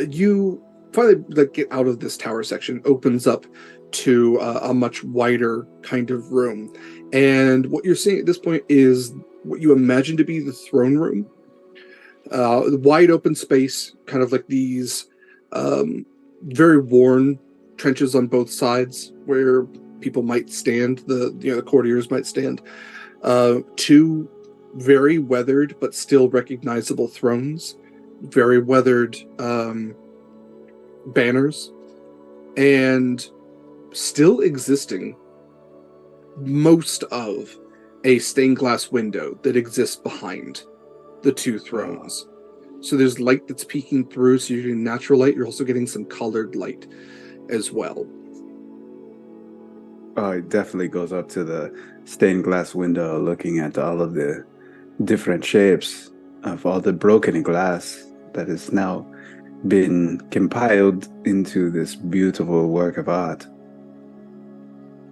you finally get out of this tower section. Opens up to a much wider kind of room, and what you're seeing at this point is what you imagine to be the throne room. Wide open space, kind of like these very worn trenches on both sides where people might stand, the courtiers might stand. Two very weathered but still recognizable thrones, very weathered banners, and still existing most of a stained glass window that exists behind the two thrones. So there's light that's peeking through, so you're getting natural light. You're also getting some colored light as well. Oh, it definitely goes up to the stained glass window, looking at all of the different shapes of all the broken glass that is now been compiled into this beautiful work of art.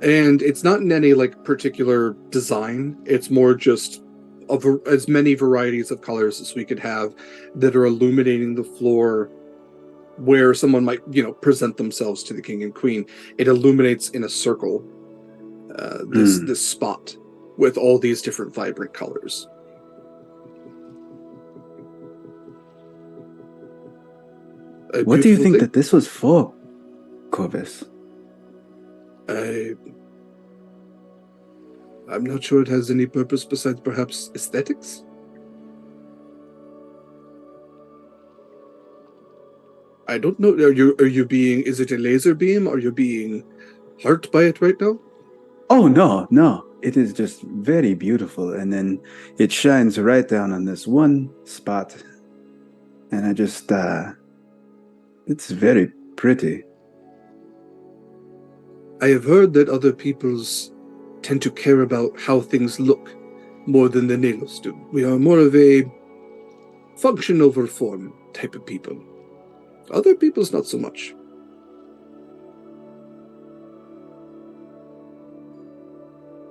And it's not in any like particular design. It's more just as many varieties of colors as we could have that are illuminating the floor where someone might, present themselves to the king and queen. It illuminates in a circle, this spot with all these different vibrant colors. What do you think that this was for, Corvus? I'm not sure it has any purpose besides perhaps aesthetics. I don't know. Are you being? Is it a laser beam? Are you being hurt by it right now? Oh no! It is just very beautiful, and then it shines right down on this one spot, and I just it's very pretty. I have heard that other peoples tend to care about how things look more than the Nalos do. We are more of a function over form type of people. Other peoples, not so much.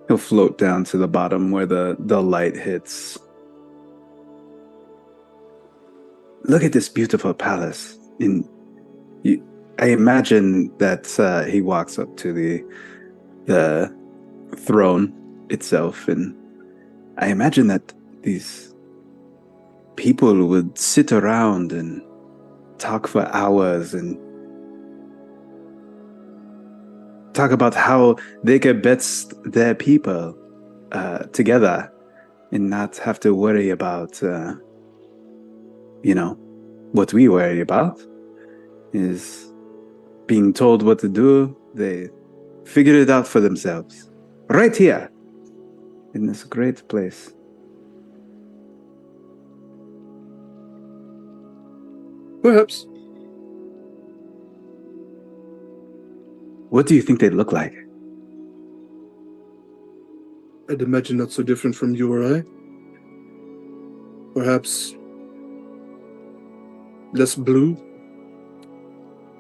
He'll float down to the bottom where the light hits. Look at this beautiful palace. I imagine that he walks up to the throne itself, and I imagine that these people would sit around and talk for hours and talk about how they could best their people together and not have to worry about, what we worry about is being told what to do. They figured it out for themselves right here in this great place. Perhaps. What do you think they look like? I'd imagine not so different from you or I. Perhaps less blue.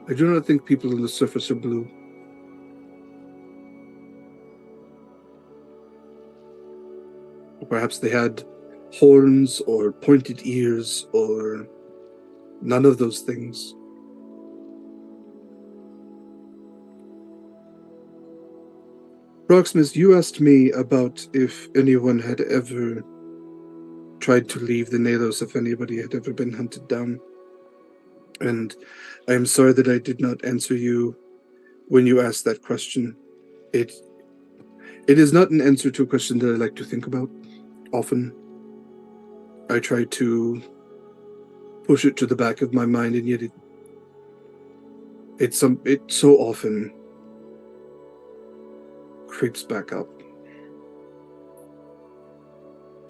I do not think people on the surface are blue. Or perhaps they had horns or pointed ears or none of those things. Proximus, you asked me about if anyone had ever tried to leave the Nalos, if anybody had ever been hunted down. And I am sorry that I did not answer you when you asked that question. It is not an answer to a question that I like to think about often. I try to push it to the back of my mind, and yet it so often creeps back up.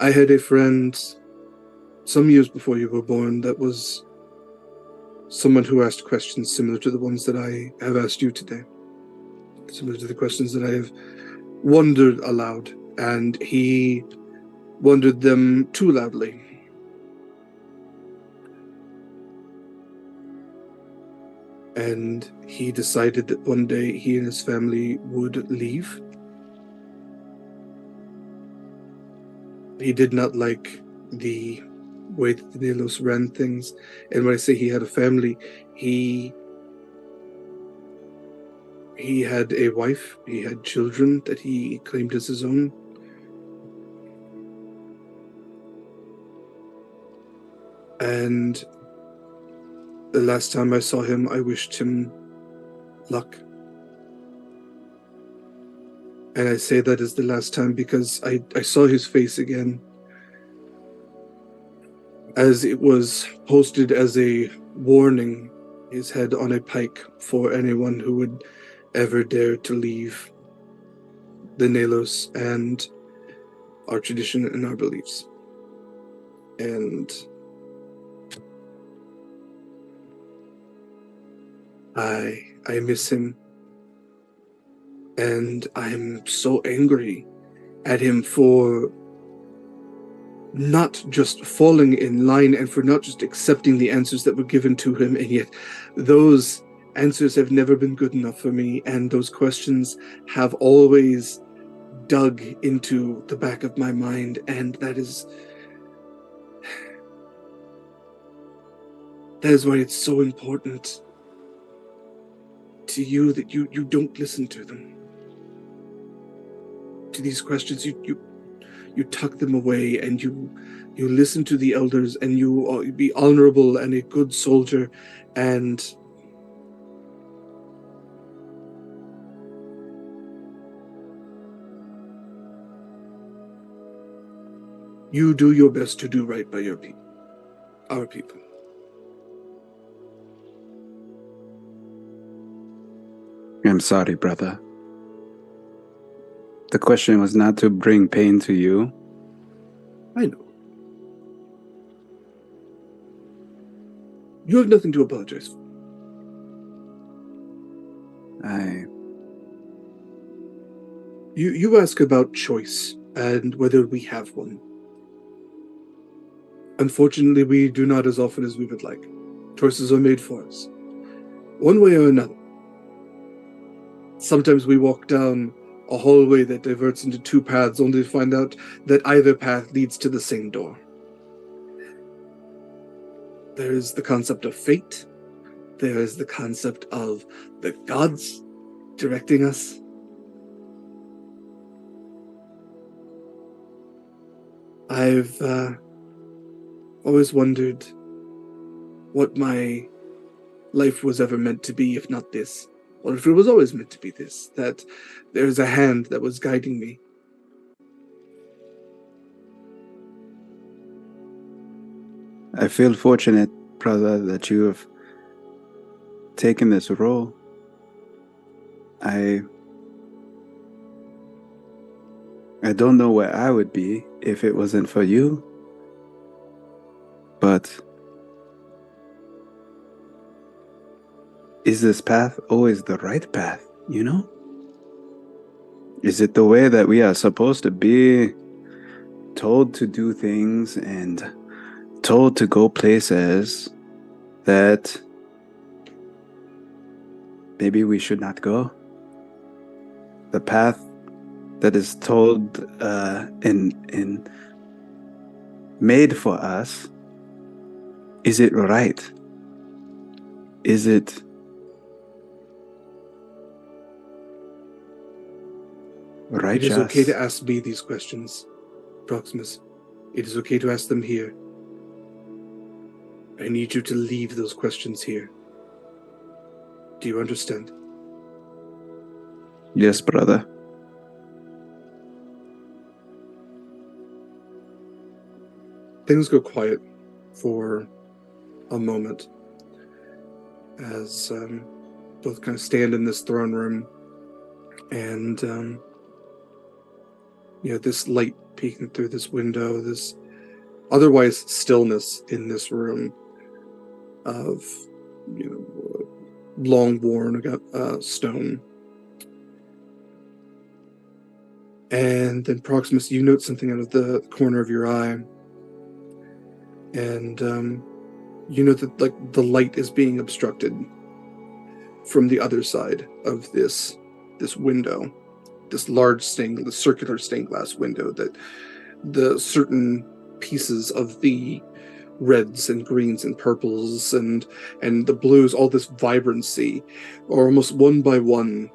I had a friend some years before you were born that was someone who asked questions similar to the ones that I have asked you today, similar to the questions that I have wondered aloud, and he wondered them too loudly. And he decided that one day he and his family would leave. He did not like the way that the Nalos ran things. And when I say he had a family, he had a wife, he had children that he claimed as his own. And the last time I saw him, I wished him luck. And I say that is the last time because I saw his face again as it was posted as a warning, his head on a pike for anyone who would ever dare to leave the Nalos and our tradition and our beliefs. And I miss him. And I'm so angry at him for not just falling in line and for not just accepting the answers that were given to him, and yet those answers have never been good enough for me, and those questions have always dug into the back of my mind, and that is why it's so important to you that you don't listen to them. To these questions, you tuck them away, and you listen to the elders, and you be honorable and a good soldier, and you do your best to do right by your people, our people. I'm sorry, brother. The question was not to bring pain to you. I know. You have nothing to apologize for. You ask about choice and whether we have one. Unfortunately, we do not as often as we would like. Choices are made for us, one way or another. Sometimes we walk down a hallway that diverts into two paths, only to find out that either path leads to the same door. There is the concept of fate. There is the concept of the gods directing us. I've always wondered what my life was ever meant to be, if not this. Or if it was always meant to be this, that there's a hand that was guiding me. I feel fortunate, brother, that you have taken this role. I don't know where I would be if it wasn't for you, but is this path always the right path, you know? Is it the way that we are supposed to be, told to do things and told to go places that maybe we should not go? The path that is told and made for us, is it right? Is it righteous? It is okay to ask me these questions, Proximus. It is okay to ask them here. I need you to leave those questions here. Do you understand? Yes, brother. Things go quiet for a moment as both kind of stand in this throne room, and this light peeking through this window, this otherwise stillness in this room of long worn stone. And then Proximus, you note something out of the corner of your eye, and you know that the light is being obstructed from the other side of this window, this large circular stained glass window, that the certain pieces of the reds and greens and purples and the blues, all this vibrancy, are almost one by one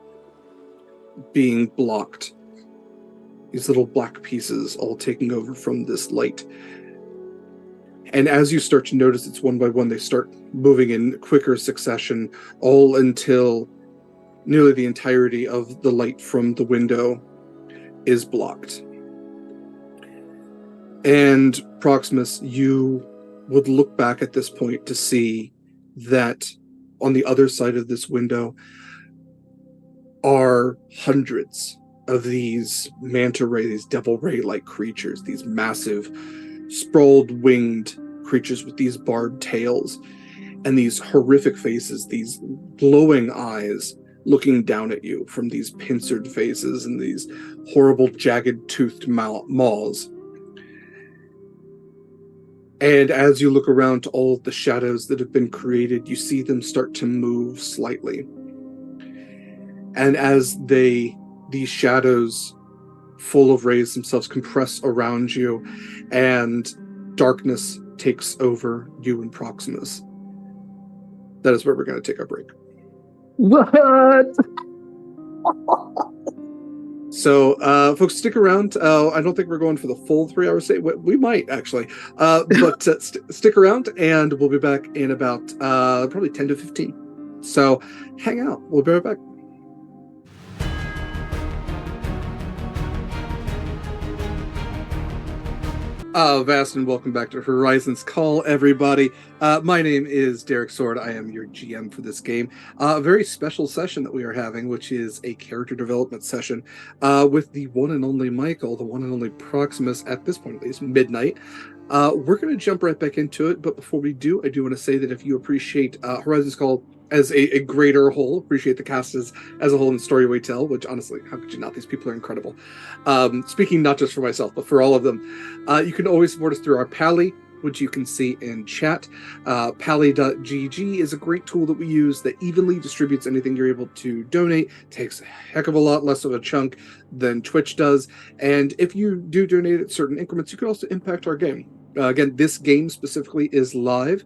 being blocked. These little black pieces all taking over from this light. And as you start to notice it's one by one, they start moving in quicker succession, all until nearly the entirety of the light from the window is blocked. And Proximus, you would look back at this point to see that on the other side of this window are hundreds of these manta ray, these devil ray-like creatures, these massive, sprawled winged creatures with these barbed tails and these horrific faces, these glowing eyes looking down at you from these pincered faces and these horrible jagged toothed maws. And as you look around to all of the shadows that have been created, you see them start to move slightly. And as these shadows full of rays themselves compress around you, and darkness takes over you and Proximus. That is where we're going to take our break. What? So, folks, stick around. I don't think we're going for the full 3 hours. We might actually, but stick around, and we'll be back in about probably 10 to 15. So, hang out. We'll be right back. Vast, and welcome back to Horizons Call, everybody. My name is Derek Sword. I am your GM for this game. A very special session that we are having, which is a character development session with the one and only Mikyl, the one and only Proximus, at this point at least, midnight. We're going to jump right back into it, but before we do, I do want to say that if you appreciate Horizons Call as a greater whole, appreciate the cast as a whole and the story we tell, which honestly, how could you not? These people are incredible. Speaking not just for myself, but for all of them, you can always support us through our Pally, which you can see in chat. Pally.gg is a great tool that we use that evenly distributes anything you're able to donate. Takes a heck of a lot less of a chunk than Twitch does. And if you do donate at certain increments, you can also impact our game. Again, this game specifically is live.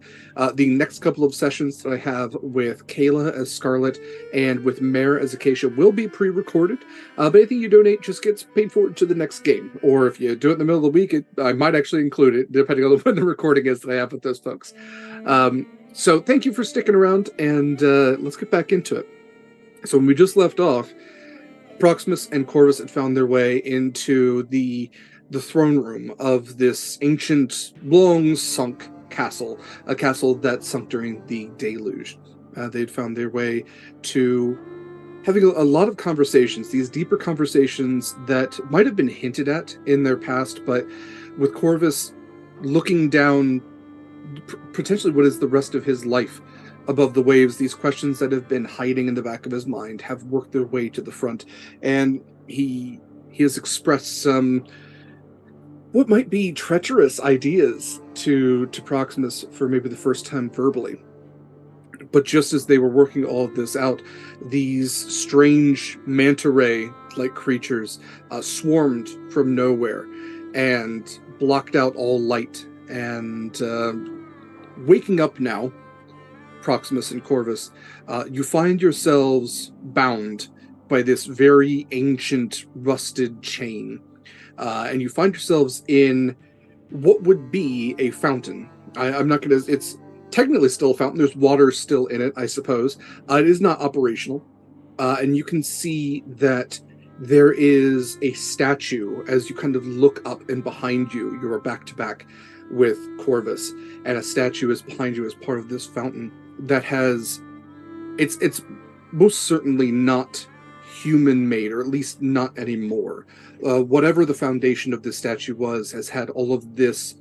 The next couple of sessions that I have with Kayla as Scarlet and with Mare as Acacia will be pre-recorded, but anything you donate just gets paid forward to the next game. Or if you do it in the middle of the week, I might actually include it, depending on when the recording is that I have with those folks. So thank you for sticking around, and let's get back into it. So when we just left off, Proximus and Corvus had found their way into the throne room of this ancient, long-sunk castle, a castle that sunk during the deluge. They'd found their way to having a lot of conversations, these deeper conversations that might have been hinted at in their past, but with Corvus looking down potentially what is the rest of his life above the waves, these questions that have been hiding in the back of his mind have worked their way to the front, and he has expressed some what might be treacherous ideas to Proximus for maybe the first time verbally. But just as they were working all of this out, these strange manta ray-like creatures swarmed from nowhere and blocked out all light. And waking up now, Proximus and Corvus, you find yourselves bound by this very ancient, rusted chain. And you find yourselves in what would be a fountain. I'm not going to... It's technically still a fountain. There's water still in it, I suppose. It is not operational. And you can see that there is a statue as you kind of look up, and behind you, you are back to back with Corvus. And a statue is behind you as part of this fountain that has... It's most certainly not human-made, or at least not anymore. Whatever the foundation of this statue was has had all of this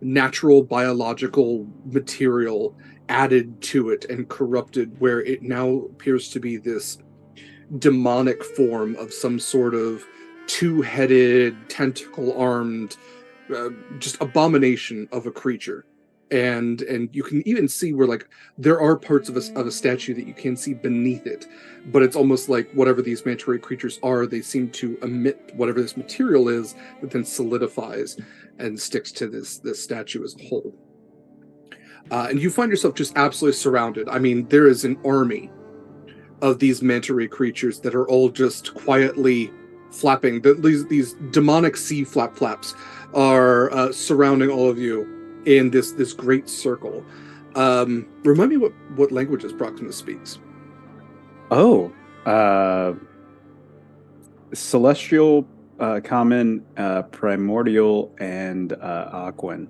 natural biological material added to it and corrupted, where it now appears to be this demonic form of some sort of two-headed, tentacle-armed, just abomination of a creature. And you can even see where, like, there are parts of a statue that you can see beneath it, but it's almost like whatever these manta ray creatures are, they seem to emit whatever this material is that then solidifies and sticks to this statue as a whole. And you find yourself just absolutely surrounded. I mean, there is an army of these manta ray creatures that are all just quietly flapping. These demonic sea flaps are surrounding all of you in this great circle. Remind me what languages Proximus speaks. Celestial, Common, Primordial, and Aquan.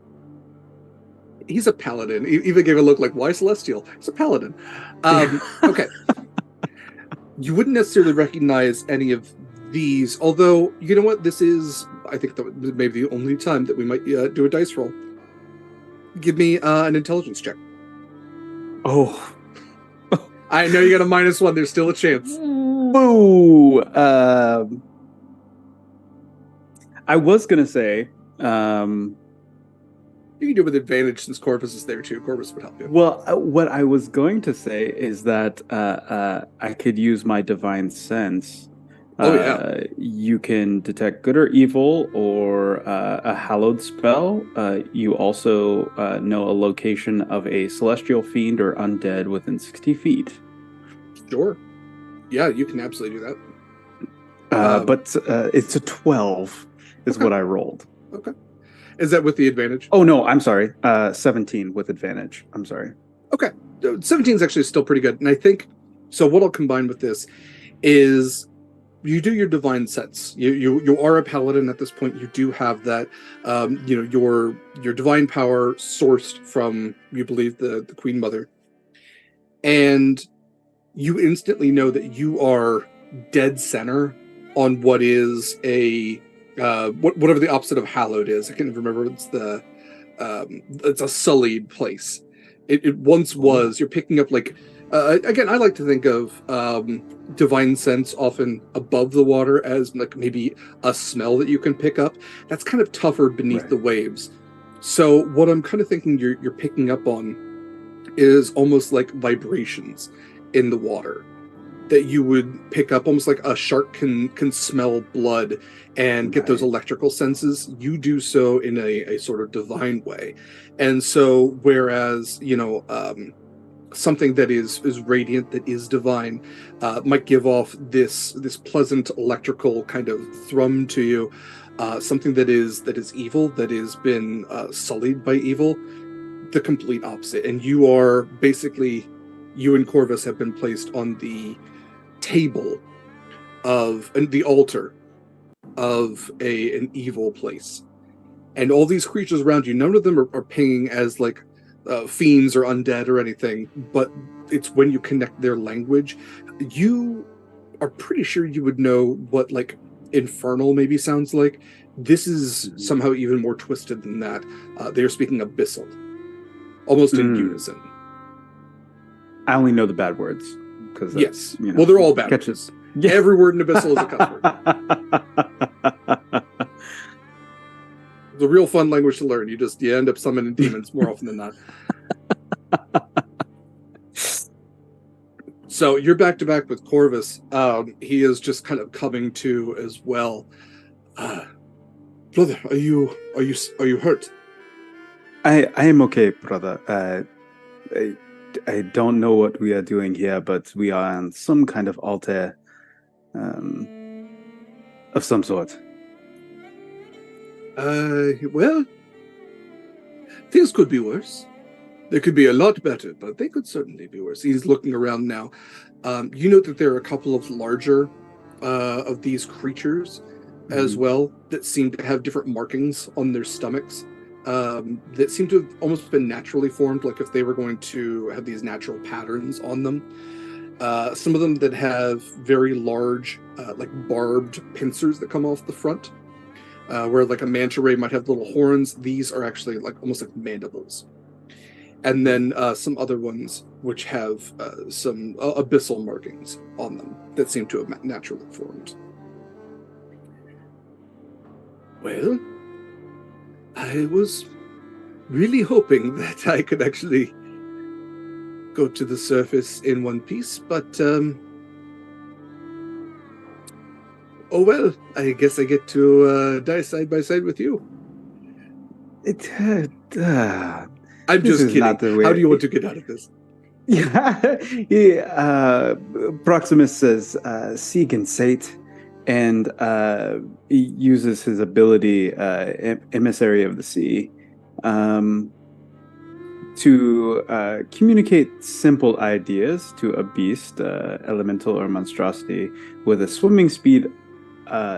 He's a paladin. He even gave a look like, why Celestial? He's a paladin. Okay. You wouldn't necessarily recognize any of these, although, you know what? This is, I think, maybe the only time that we might do a dice roll. Give me an intelligence check. Oh. I know you got a -1. There's still a chance. Boo! I was going to say, You can do it with advantage since Corvus is there too. Corvus would help you. Well, what I was going to say is that I could use my divine sense. Oh yeah, You can detect good or evil or a hallowed spell. You also know a location of a celestial fiend or undead within 60 feet. sure. Yeah, you can absolutely do that. But it's a 12 is Okay. what I rolled. Okay. Is that with the advantage? Oh, no, I'm sorry. 17 with advantage. I'm sorry. Okay. 17 is actually still pretty good. And I think, so what I'll combine with this is you do your divine sense. You are a paladin at this point. You do have that, your divine power sourced from, you believe, the Queen Mother. And you instantly know that you are dead center on what is whatever the opposite of hallowed is. I can't remember. It's a sullied place. It once was. You're picking up like again. I like to think of divine sense often above the water as like maybe a smell that you can pick up. That's kind of tougher beneath the waves. So what I'm kind of thinking you're picking up on is almost like vibrations in the water that you would pick up, almost like a shark can smell blood and get those electrical senses. You do so in a sort of divine way. And so whereas something that is radiant, that is divine, might give off this pleasant electrical kind of thrum to you, something that is evil, that has been sullied by evil, the complete opposite. And you are basically, you and Corvus have been placed on the table of, and the altar of an evil place. And all these creatures around you, none of them are pinging as like fiends or undead or anything, but it's when you connect their language, you are pretty sure you would know what like infernal maybe sounds like. This is somehow even more twisted than that. They are speaking abyssal, almost in unison. I only know the bad words. Yes. Well, they're all bad words. Yeah. Every word in abyssal is a cuss word. It's a real fun language to learn. You end up summoning demons more often than not. So you're back to back with Corvus. He is just kind of coming to as well. Brother, are you hurt? I am okay, brother. I don't know what we are doing here, but we are on some kind of altar of some sort. Well, things could be worse. They could be a lot better, but they could certainly be worse. He's looking around now. You note that there are a couple of larger of these creatures as well that seem to have different markings on their stomachs. That seem to have almost been naturally formed, like if they were going to have these natural patterns on them. Some of them that have very large, like barbed pincers that come off the front, where like a manta ray might have little horns. These are actually like almost like mandibles. And then some other ones which have some abyssal markings on them that seem to have naturally formed. Well, I was really hoping that I could actually go to the surface in one piece, but oh well, I guess I get to die side by side with you. I'm just kidding. How do you want to get out of this? Yeah, Proximus says, "Seek and sate," and he uses his ability, Emissary of the Sea, to communicate simple ideas to a beast, elemental or monstrosity, with a swimming speed.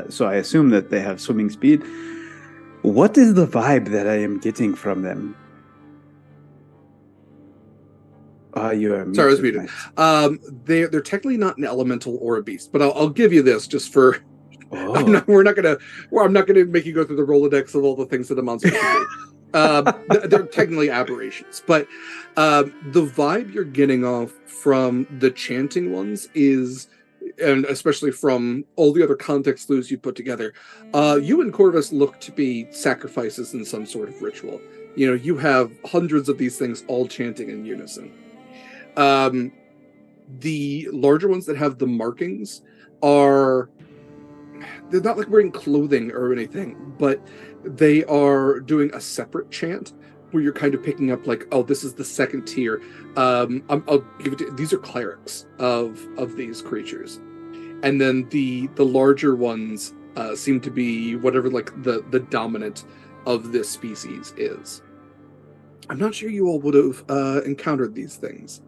So I assume that they have swimming speed. What is the vibe that I am getting from them? You're sorry, I was muted. They're technically not an elemental or a beast, but I'll give you this just for. Oh. I'm not gonna make you go through the Rolodex of all the things that a monster can do. They're technically aberrations, but the vibe you're getting off from the chanting ones is, and especially from all the other context clues you put together, you and Corvus look to be sacrifices in some sort of ritual. you have hundreds of these things all chanting in unison. The larger ones that have the markings they're not like wearing clothing or anything, but they are doing a separate chant where you're kind of picking up like, oh, this is the second tier. I'll give it these are clerics of these creatures, and then the larger ones seem to be whatever like the dominant of this species is. I'm not sure you all would have encountered these things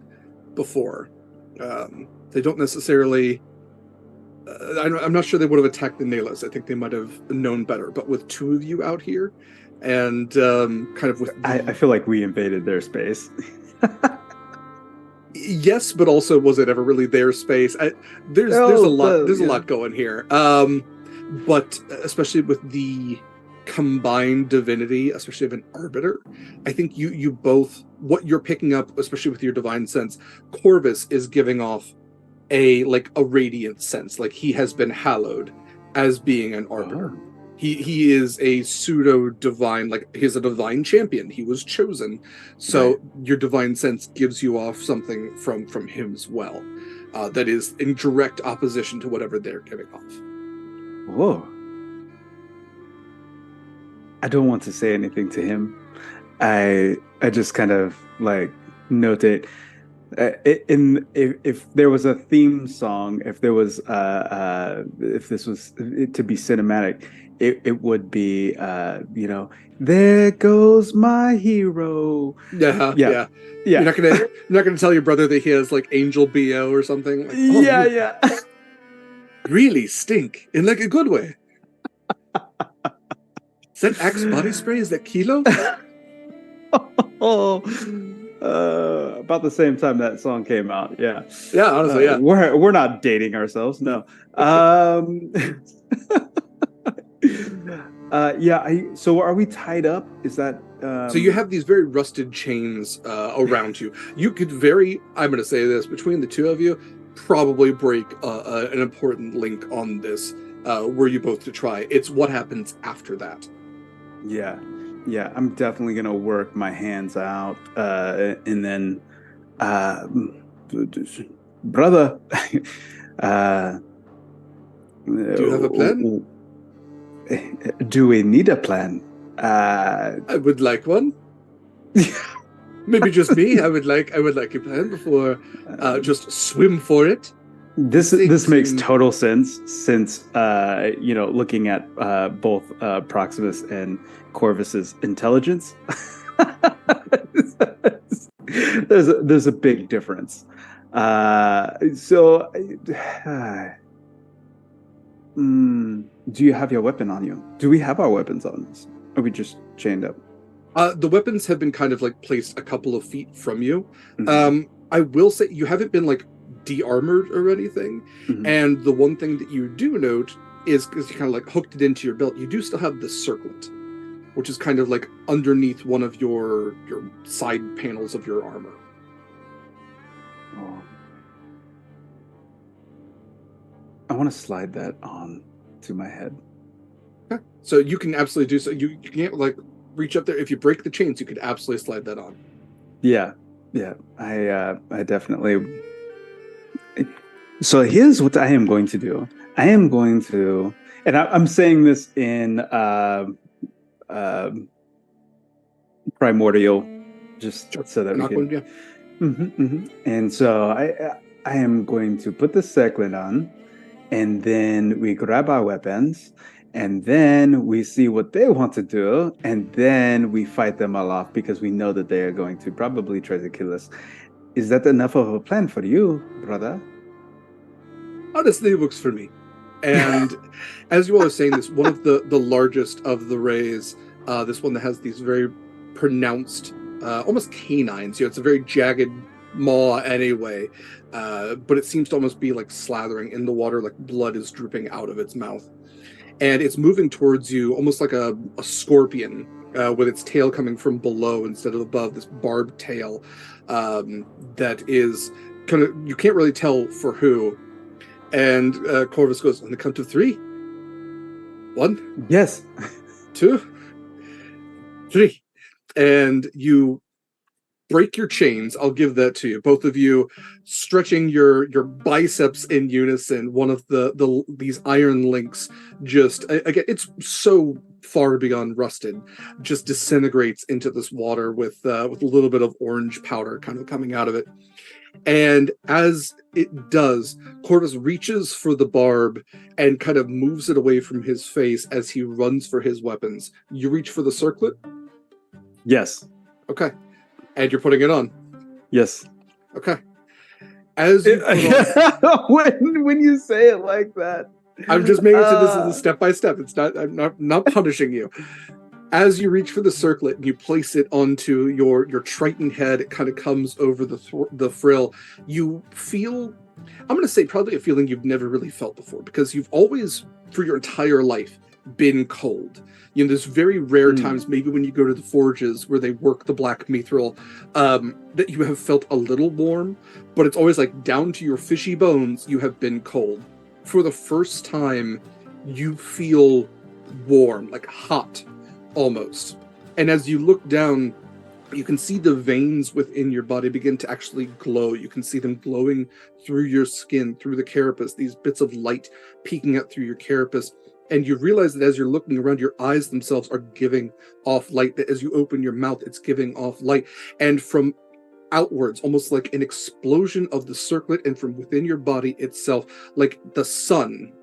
before. They don't necessarily. I'm not sure they would have attacked the Naylors. I think they might have known better. But with two of you out here, and kind of with, I feel like we invaded their space. Yes, but also, was it ever really their space? There's a lot going here. But especially with the combined divinity, especially of an arbiter, I think you both, what you're picking up, especially with your divine sense, Corvus is giving off a radiant sense, like he has been hallowed as being an arbiter. Oh. He is a pseudo divine, like he's a divine champion. He was chosen, so right. Your divine sense gives you off something from him as well, that is in direct opposition to whatever they're giving off. Whoa! I don't want to say anything to him. I just kind of like note it. If there was a theme song, if there was if this was to be cinematic, it would be there goes my hero. Yeah. You're not gonna tell your brother that he has like angel BO or something. Like, oh, yeah. Really stink in like a good way. Is that Axe body spray? Is that Kilo? About the same time that song came out. Yeah, honestly, yeah. We're not dating ourselves. No. So are we tied up? Is that so you have these very rusted chains around you. You could I'm going to say this, between the two of you, probably break an important link on this, were you both to try. It's what happens after that. Yeah, I'm definitely going to work my hands out, and then brother, do you have a plan? Do we need a plan? I would like one. Maybe just me. I would like a plan before just swim for it. This makes total sense, since looking at both Proximus and Corvus's intelligence. there's a big difference. Do you have your weapon on you? Do we have our weapons on us? Or are we just chained up? The weapons have been kind of like placed a couple of feet from you. Mm-hmm. I will say you haven't been like de-armored or anything. Mm-hmm. And the one thing that you do note is, because you kind of like hooked it into your belt, you do still have the circlet, which is kind of like underneath one of your side panels of your armor. Oh. I want to slide that on to my head. Okay. So you can absolutely do so. You can't like reach up there. If you break the chains, you could absolutely slide that on. Yeah. I definitely. So here's what I am going to do. I am going to, and I'm saying this in primordial, just so that we can. Yeah. Mm-hmm. And so I am going to put the circlet on, and then we grab our weapons, and then we see what they want to do, and then we fight them all off, because we know that they are going to probably try to kill us. Is that enough of a plan for you, brother? Honestly, it works for me. And as you all are saying this, one of the largest of the rays, this one that has these very pronounced, almost canines. It's a very jagged maw anyway, but it seems to almost be like slathering in the water, like blood is drooping out of its mouth. And it's moving towards you almost like a scorpion, with its tail coming from below instead of above, this barbed tail that is kind of, you can't really tell for who. And Corvus goes, on the count of 3. 1. Yes. 2. 3. and you break your chains. I'll give that to you. Both of you stretching your biceps in unison. One of these iron links just again, it's so far beyond rusted, just disintegrates into this water with a little bit of orange powder kind of coming out of it. And as it does, Corvus reaches for the barb and kind of moves it away from his face as he runs for his weapons. You reach for the circlet? Yes. Okay. And you're putting it on? Yes. Okay. As you put on... when you say it like that. I'm just making it so this is a step-by-step. It's not, I'm not punishing you. As you reach for the circlet and you place it onto your Triton head, it kind of comes over the frill. You feel, I'm going to say probably a feeling you've never really felt before, because you've always, for your entire life, been cold. You know, there's very rare times, maybe when you go to the forges where they work the black mithril, that you have felt a little warm, but it's always like down to your fishy bones, you have been cold. For the first time, you feel warm, like hot. Almost. And as you look down, you can see the veins within your body begin to actually glow. You can see them glowing through your skin, through the carapace, these bits of light peeking out through your carapace. And you realize that as you're looking around, your eyes themselves are giving off light, that as you open your mouth, it's giving off light. And from outwards, almost like an explosion of the circlet, and from within your body itself, like the sun,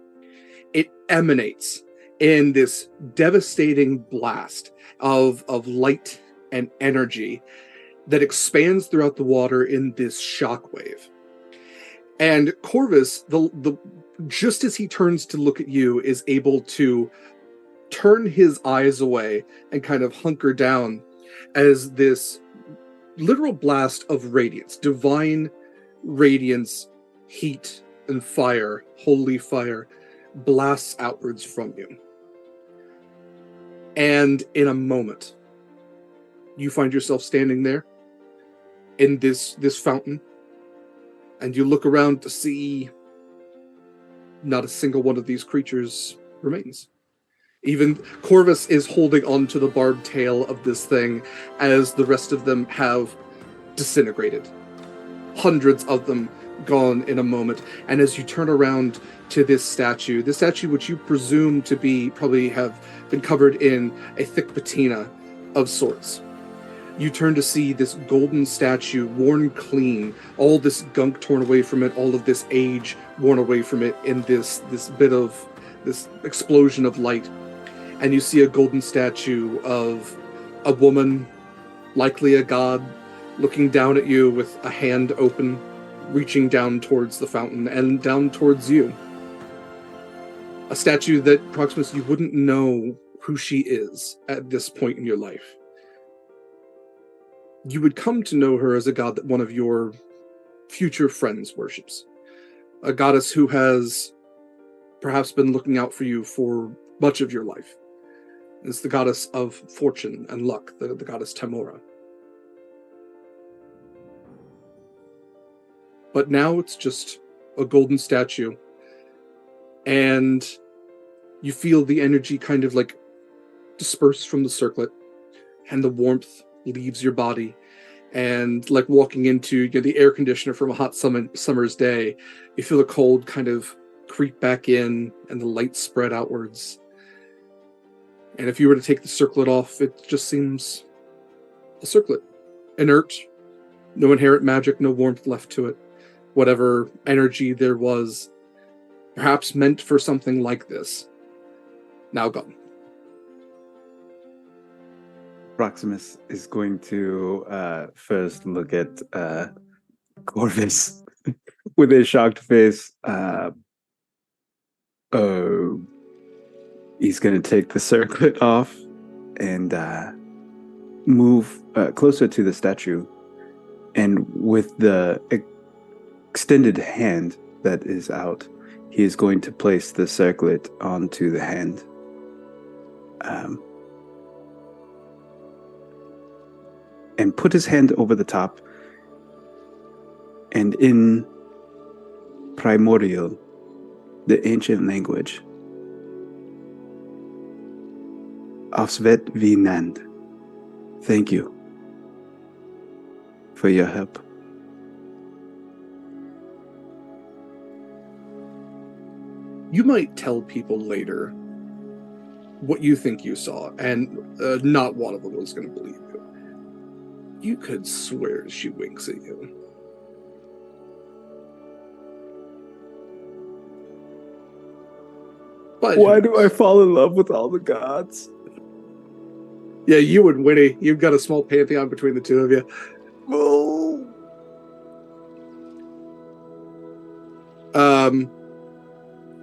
it emanates in this devastating blast of light and energy that expands throughout the water in this shockwave. And Corvus, just as he turns to look at you, is able to turn his eyes away and kind of hunker down as this literal blast of radiance, divine radiance, heat and fire, holy fire, blasts outwards from you. And in a moment, you find yourself standing there in this fountain, and you look around to see not a single one of these creatures remains. Even Corvus is holding onto the barbed tail of this thing as the rest of them have disintegrated. Hundreds of them gone in a moment. And as you turn around to this statue which you presume to be, probably have been covered in a thick patina of sorts, you turn to see this golden statue worn clean, all this gunk torn away from it, all of this age worn away from it in this bit of this explosion of light. And you see a golden statue of a woman, likely a god, looking down at you with a hand open, reaching down towards the fountain and down towards you. A statue that, Proximus, you wouldn't know who she is at this point in your life. You would come to know her as a god that one of your future friends worships. A goddess who has perhaps been looking out for you for much of your life. It's the goddess of fortune and luck, the goddess Tamora. But now it's just a golden statue, and you feel the energy kind of like disperse from the circlet, and the warmth leaves your body. And like walking into the air conditioner from a hot summer's day, you feel the cold kind of creep back in and the light spread outwards. And if you were to take the circlet off, it just seems a circlet. Inert, no inherent magic, no warmth left to it. Whatever energy there was, perhaps meant for something like this, now gone. Proximus is going to first look at Corvus with a shocked face. He's going to take the circlet off and move closer to the statue. And with the extended hand that is out, he is going to place the circlet onto the hand. And put his hand over the top. And in primordial, the ancient language, Afsvet Vinand, Thank you for your help. You might tell people later what you think you saw, and not one of them was going to believe you. You could swear she winks at you. But why do I fall in love with all the gods? Yeah, you and Winnie, you've got a small pantheon between the two of you. Oh.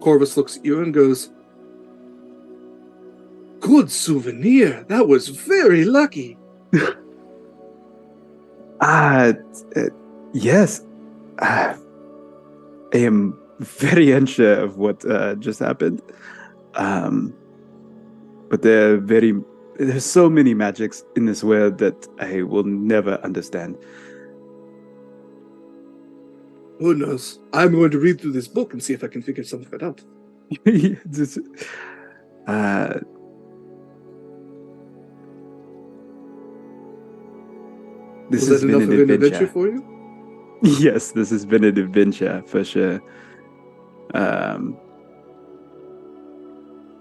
Corvus looks at you and goes, "Good souvenir. That was very lucky." Yes. I am very unsure of what just happened. But there's so many magics in this world that I will never understand. Who knows? I'm going to read through this book and see if I can figure some of it out. This Was has that been enough an of an adventure. adventure for you? Yes, this has been an adventure for sure.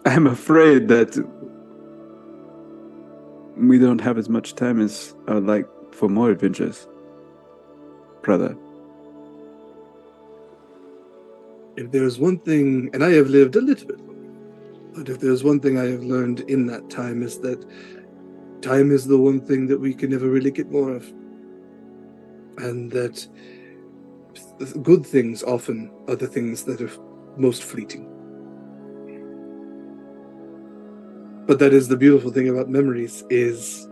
I'm afraid that we don't have as much time as I would like for more adventures, brother. If there's one thing, and I have lived a little bit longer, but if there's one thing I have learned in that time is that time is the one thing that we can never really get more of. And that good things often are the things that are most fleeting. But that is the beautiful thing about memories, is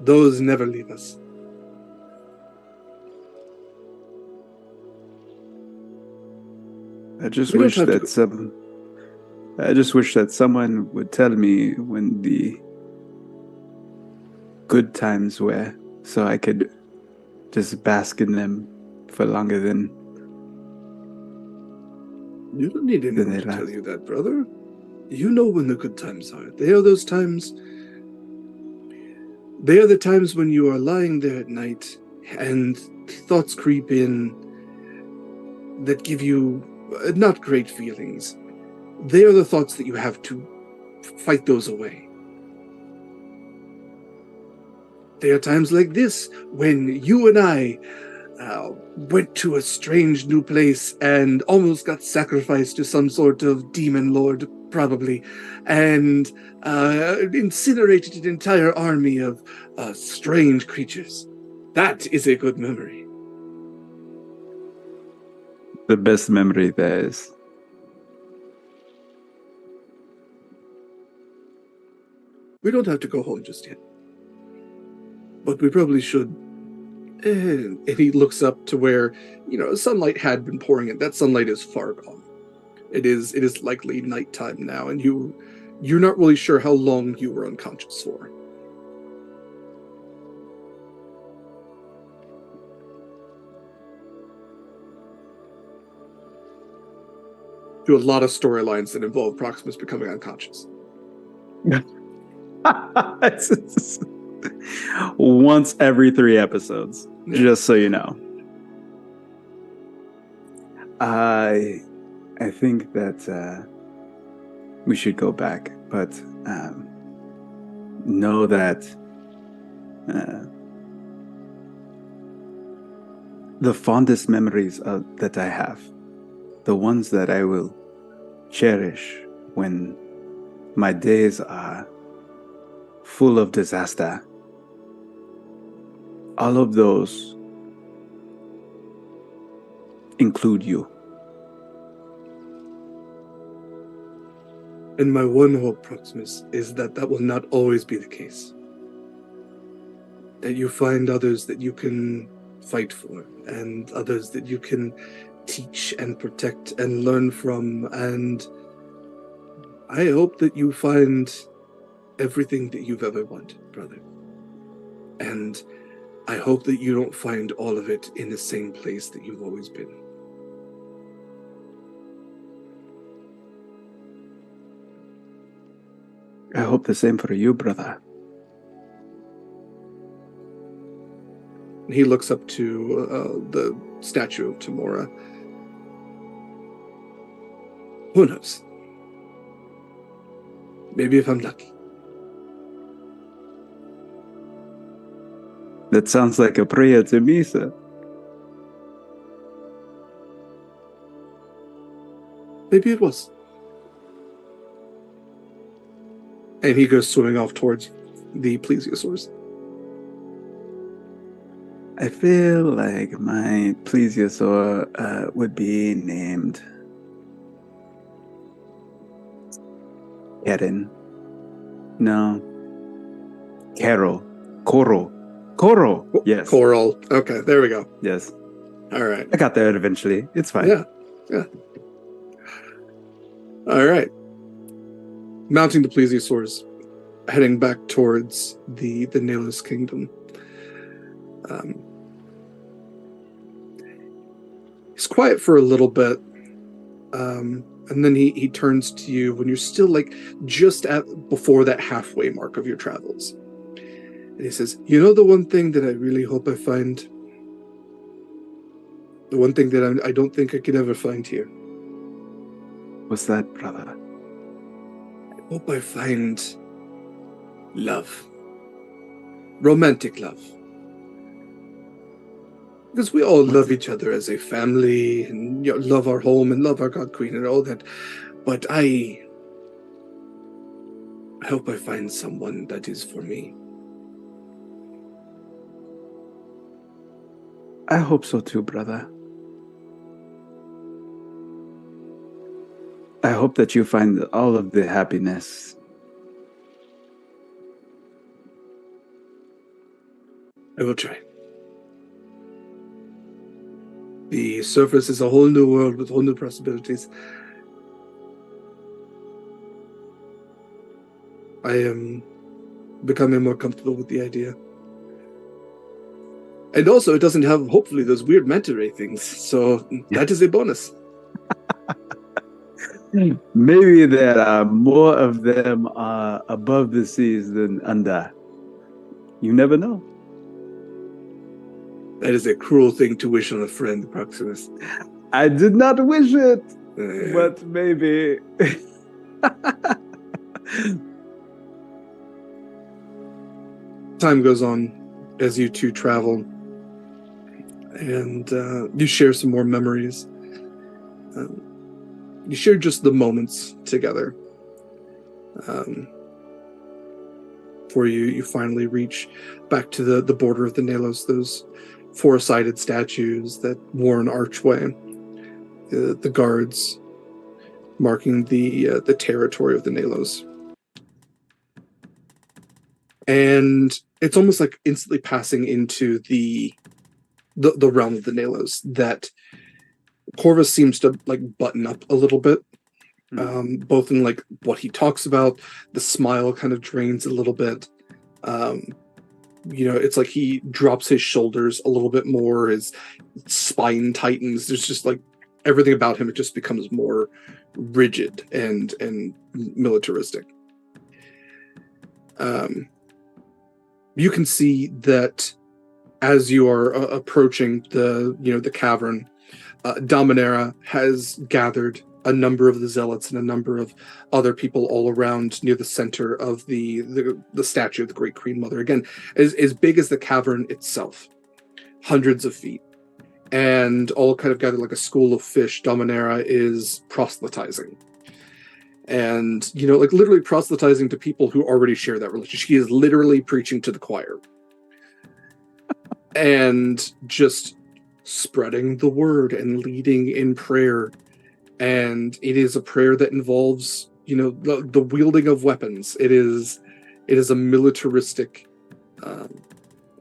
those never leave us. I just wish that someone would tell me when the good times were, so I could just bask in them for longer than. You don't need anyone to tell you that, brother. You know when the good times are. They are those times. They are the times when you are lying there at night and thoughts creep in that give you not great feelings. They are the thoughts that you have to fight those away. There are times like this when you and I went to a strange new place and almost got sacrificed to some sort of demon lord, probably, and incinerated an entire army of strange creatures. That is a good memory. The best memory there is. We don't have to go home just yet, but we probably should. And he looks up to where, sunlight had been pouring in. That sunlight is far gone. It is likely nighttime now, and you're not really sure how long you were unconscious for. Do a lot of storylines that involve Proximus becoming unconscious. Once every 3 episodes, just so you know. I think that we should go back, but know that the fondest memories that I have, the ones that I will cherish when my days are full of disaster, all of those include you. And my one hope, Proximus, is that will not always be the case. That you find others that you can fight for, and others that you can teach and protect and learn from. And I hope that you find everything that you've ever wanted, brother. And I hope that you don't find all of it in the same place that you've always been. I hope the same for you, brother. He looks up to the statue of Tamora. Who knows? Maybe if I'm lucky. That sounds like a prayer to me, sir. Maybe it was. And he goes swimming off towards the plesiosaurs. I feel like my plesiosaur would be named Erin. No. Carol. Coral. Yes. Coral. Okay, there we go. Yes. All right. I got there eventually. It's fine. Yeah. All right. Mounting the plesiosaurs, heading back towards the Nalos Kingdom. He's quiet for a little bit, and then he turns to you when you're still like just before that halfway mark of your travels. And he says, "You know the one thing that I really hope I find? The one thing that I don't think I could ever find here. What's that, brother? I hope I find love. Romantic love. Because we all love each other as a family and love our home and love our God Queen and all that. But I hope I find someone that is for me." I hope so too, brother. I hope that you find all of the happiness. I will try. The surface is a whole new world with whole new possibilities. I am becoming more comfortable with the idea. And also, it doesn't have, hopefully, those weird manta ray things, so that is a bonus. Maybe there are more of them above the seas than under. You never know. That is a cruel thing to wish on a friend, Proximus. I did not wish it, but maybe. Time goes on as you two travel, and you share some more memories. You share just the moments together. Before you finally reach back to the border of the Nalos, those four-sided statues, that worn archway, the guards marking the territory of the Nalos. And it's almost like instantly passing into the realm of the Nalos that Corvus seems to like button up a little bit, both in like what he talks about. The smile kind of drains a little bit. It's like he drops his shoulders a little bit more. His spine tightens. There's just like everything about him. It just becomes more rigid and militaristic. You can see that as you are approaching the cavern, Dominaria has gathered a number of the zealots and a number of other people all around near the center of the statue of the Great Queen Mother. Again, as big as the cavern itself, hundreds of feet, and all kind of gathered like a school of fish. Dominaria is proselytizing. And, like literally proselytizing to people who already share that religion. She is literally preaching to the choir. And just spreading the word and leading in prayer. And it is a prayer that involves, the wielding of weapons. It is a militaristic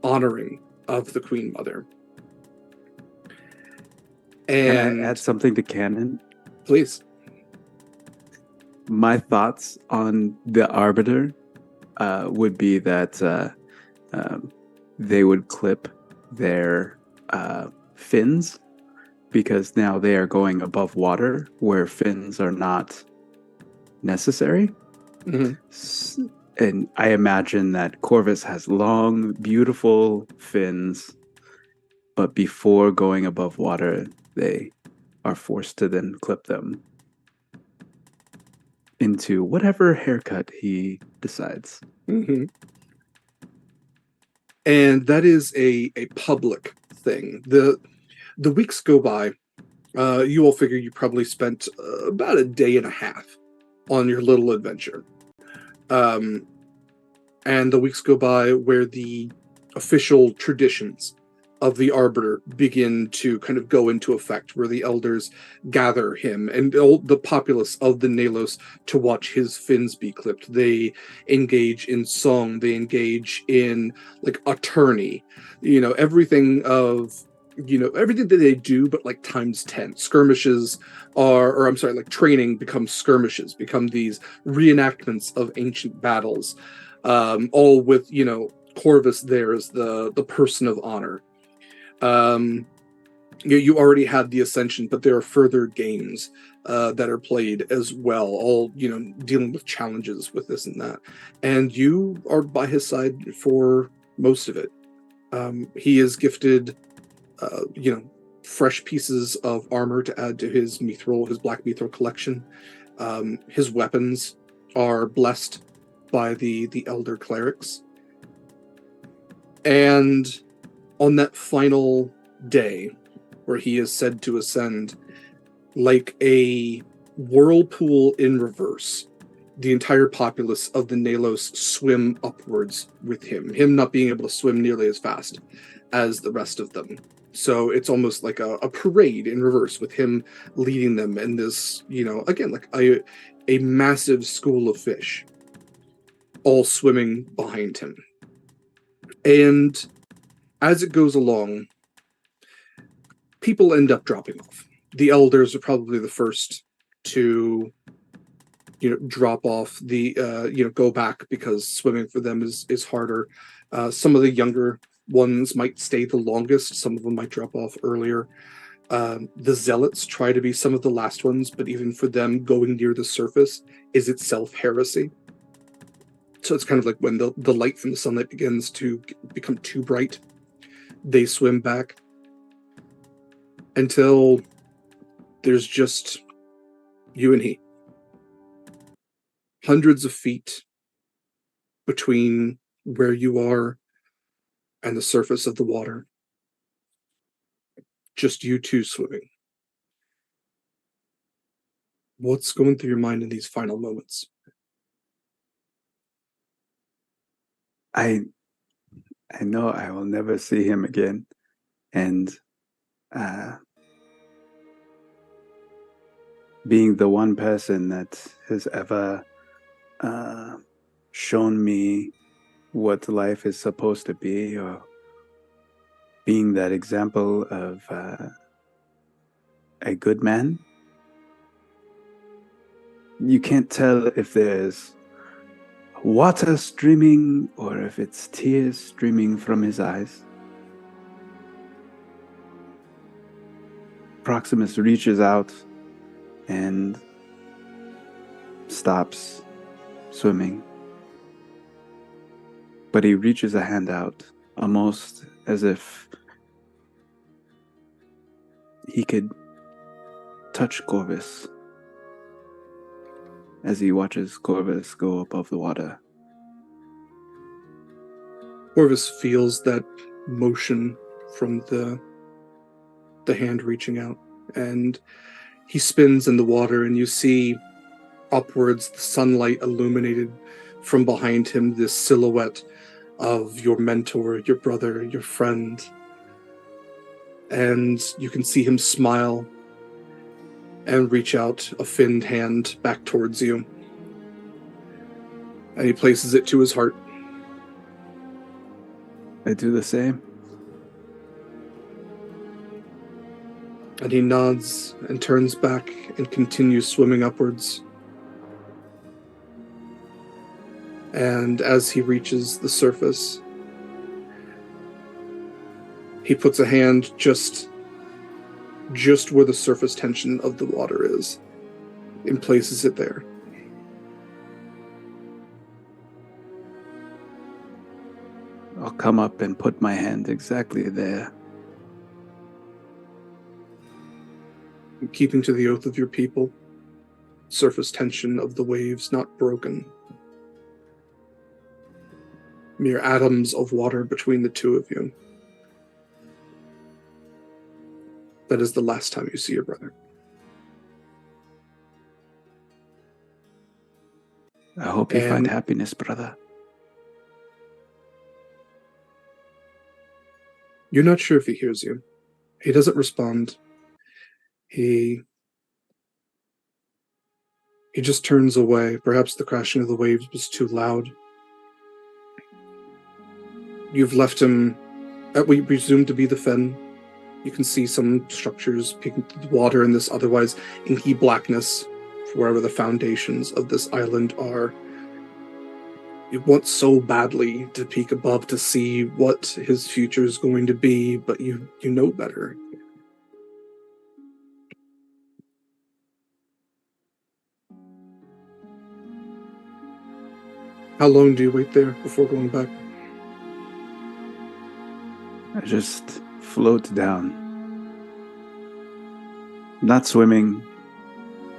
honoring of the Queen Mother. And can I add something to canon? Please. My thoughts on the Arbiter would be that they would clip their fins, because now they are going above water where fins are not necessary. Mm-hmm. And I imagine that Corvus has long, beautiful fins, but before going above water, they are forced to then clip them into whatever haircut he decides. Mm-hmm. And that is a public thing. The weeks go by. You all figure you probably spent about a day and a half on your little adventure. Um, and the weeks go by where the official traditions of the Arbiter begin to kind of go into effect, where the elders gather him and the populace of the Nalos to watch his fins be clipped. They engage in song, they engage in like attorney, everything of everything that they do, but like times 10. Skirmishes or I'm sorry, like training becomes skirmishes, become these reenactments of ancient battles, all with Corvus there as the person of honor. You already had the Ascension, but there are further games that are played as well, all dealing with challenges with this and that, and you are by his side for most of it. He is gifted fresh pieces of armor to add to his black mithril collection. His weapons are blessed by the elder clerics. And on that final day where he is said to ascend, like a whirlpool in reverse, the entire populace of the Nalos swim upwards with him not being able to swim nearly as fast as the rest of them. So it's almost like a parade in reverse, with him leading them in this, again, like a massive school of fish all swimming behind him. And as it goes along, people end up dropping off. The elders are probably the first to drop off, the go back, because swimming for them is harder. Some of the younger ones might stay the longest, some of them might drop off earlier. The zealots try to be some of the last ones, but even for them, going near the surface is itself heresy. So it's kind of like when the light from the sunlight begins to become too bright, they swim back until there's just you and he. Hundreds of feet between where you are and the surface of the water. Just you two swimming. What's going through your mind in these final moments? I know I will never see him again, and being the one person that has ever shown me what life is supposed to be, or being that example of a good man. You can't tell if there's water streaming or if it's tears streaming from his eyes. Proximus reaches out and stops swimming. But he reaches a hand out, almost as if he could touch Corvus as he watches Corvus go above the water. Corvus feels that motion from the hand reaching out, and he spins in the water, and you see upwards, the sunlight illuminated from behind him, this silhouette of your mentor, your brother, your friend. And you can see him smile and reach out a finned hand back towards you. And he places it to his heart. I do the same. And he nods and turns back and continues swimming upwards. And as he reaches the surface, he puts a hand just where the surface tension of the water is, and places it there. I'll come up and put my hand exactly there. keeping to the oath of your people. Surface tension of the waves not broken. Mere atoms of water between the two of you. That is the last time you see your brother. I hope you find happiness, brother. You're not sure if he hears you. He doesn't respond. He just turns away. Perhaps the crashing of the waves was too loud. You've left him at what you presume to be the fen. You can see some structures peeking through the water in this otherwise inky blackness for wherever the foundations of this island are. You want so badly to peek above to see what his future is going to be, but you know better. How long do you wait there before going back? I just float down. Not swimming,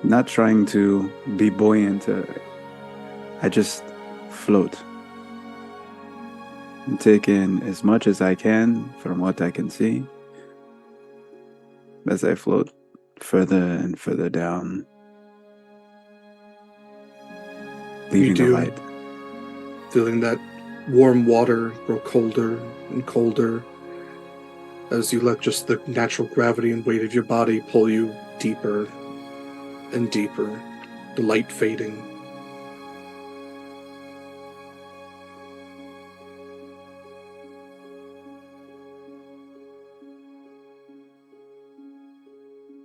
not trying to be buoyant. I just float. And take in as much as I can from what I can see as I float further and further down, leaving the light. Feeling that warm water grow colder and colder as you let just the natural gravity and weight of your body pull you deeper and deeper, the light fading.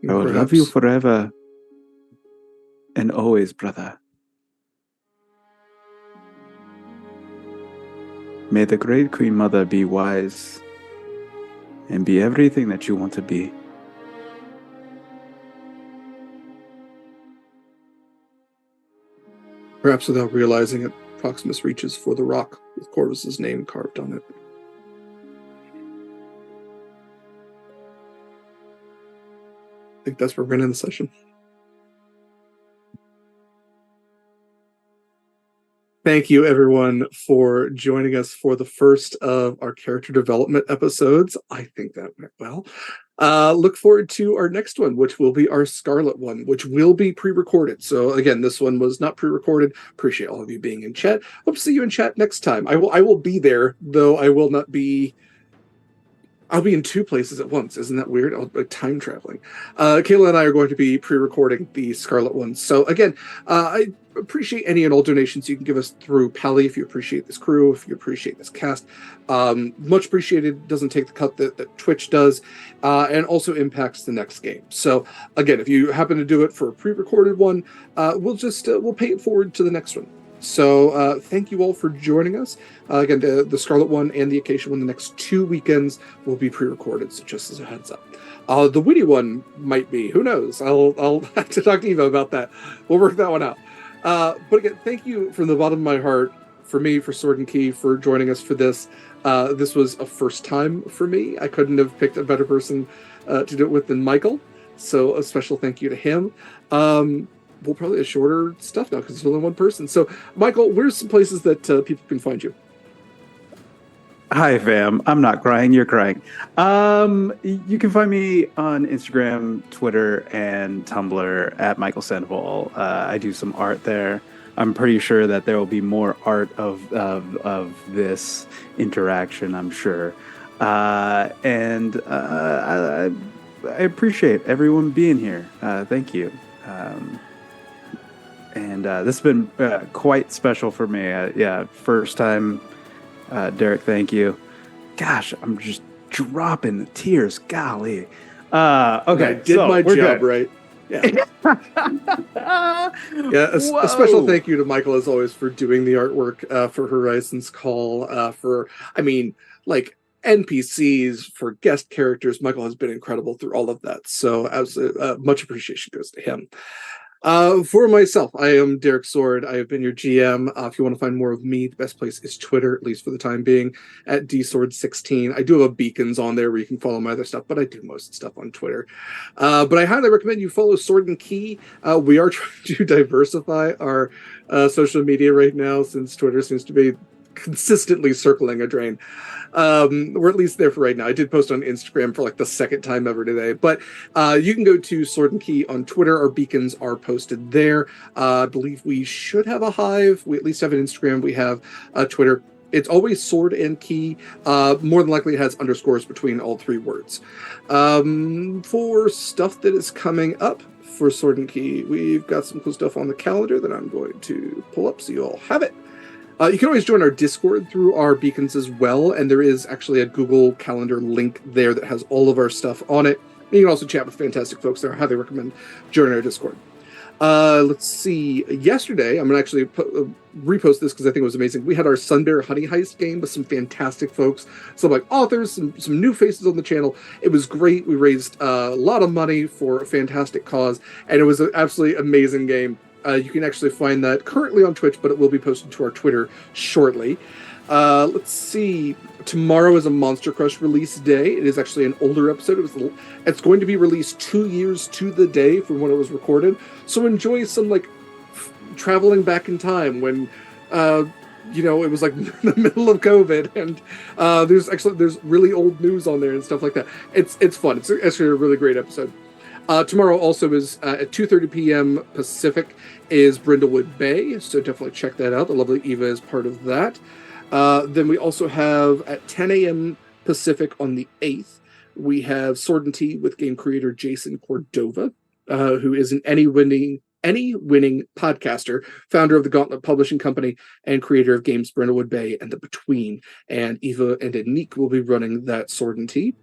I will love you forever and always, brother. May the great Queen Mother be wise and be everything that you want to be. Perhaps without realizing it, Proximus reaches for the rock with Corvus's name carved on it. I think that's where we're going to end the session. Thank you, everyone, for joining us for the first of our character development episodes. I think that went well. Look forward to our next one, which will be our Scarlet one, which will be pre-recorded. So again, this one was not pre-recorded. Appreciate all of you being in chat. Hope to see you in chat next time. I will be there, though I will not be... I'll be in two places at once. Isn't that weird? I'll be time traveling. Kayla and I are going to be pre-recording the Scarlet one. So again, I appreciate any and all donations you can give us through Pally if you appreciate this crew, if you appreciate this cast. Much appreciated. Doesn't take the cut that Twitch does, and also impacts the next game. So again, if you happen to do it for a pre-recorded one, we'll pay it forward to the next one. So thank you all for joining us. Again, the Scarlet one and the Acacia one, the next 2 weekends will be pre-recorded, so just as a heads up. The Witty one might be. Who knows? I'll have to talk to Eva about that. We'll work that one out. But again, thank you from the bottom of my heart, for me, for Sword and Key, for joining us for this. This was a first time for me. I couldn't have picked a better person to do it with than Mikyl. So a special thank you to him. We'll probably have shorter stuff now because it's only one person. So, Mikyl, where's some places that people can find you? Hi, fam. I'm not crying. You're crying. You can find me on Instagram, Twitter, and Tumblr at Mikyl Sandoval. I do some art there. I'm pretty sure that there will be more art of this interaction, I'm sure. And I appreciate everyone being here. Thank you. And this has been quite special for me. First time, Derek, thank you. Gosh, I'm just dropping the tears. Golly. Okay, I did my job right. Yeah. A special thank you to Mikyl, as always, for doing the artwork for Horizon's Call, for NPCs, for guest characters. Mikyl has been incredible through all of that. So much appreciation goes to him. For myself, I am Derek Sword. I have been your GM. If you want to find more of me, the best place is Twitter, at least for the time being, at dsword16. I do have a beacons on there where you can follow my other stuff, but I do most of the stuff on Twitter. But I highly recommend you follow Sword and Key. We are trying to diversify our social media right now, since Twitter seems to be consistently circling a drain. We're at least there for right now. I did post on Instagram for like the second time ever today, but you can go to Sword and Key on Twitter. Our beacons are posted there. I believe we should have a Hive. We at least have an Instagram. We have Twitter. It's always Sword and Key. More than likely it has underscores between all three words. For stuff that is coming up for Sword and Key, we've got some cool stuff on the calendar that I'm going to pull up so you all have it. You can always join our Discord through our beacons as well, and there is actually a Google Calendar link there that has all of our stuff on it. And you can also chat with fantastic folks there. I highly recommend joining our Discord. Let's see. Yesterday, I'm going to actually repost this because I think it was amazing. We had our Sunbear Honey Heist game with some fantastic folks, some like authors, some new faces on the channel. It was great. We raised a lot of money for a fantastic cause, and it was an absolutely amazing game. You can actually find that currently on Twitch, but it will be posted to our Twitter shortly. Let's see. Tomorrow is a Monster Crush release day. It is actually an older episode. It's going to be released 2 years to the day from when it was recorded. So enjoy some like traveling back in time when it was like the middle of COVID, and there's really old news on there and stuff like that. It's fun. It's actually a really great episode. Tomorrow also is at 2:30 p.m. Pacific is Brindlewood Bay, so definitely check that out. The lovely Eva is part of that. Then we also have at 10 a.m. Pacific on the 8th, we have Sword and Tea with game creator Jason Cordova, who is an Emmy-winning podcaster, founder of the Gauntlet Publishing Company, and creator of games Brindlewood Bay and The Between. And Eva and Anik will be running that Sword and Tea.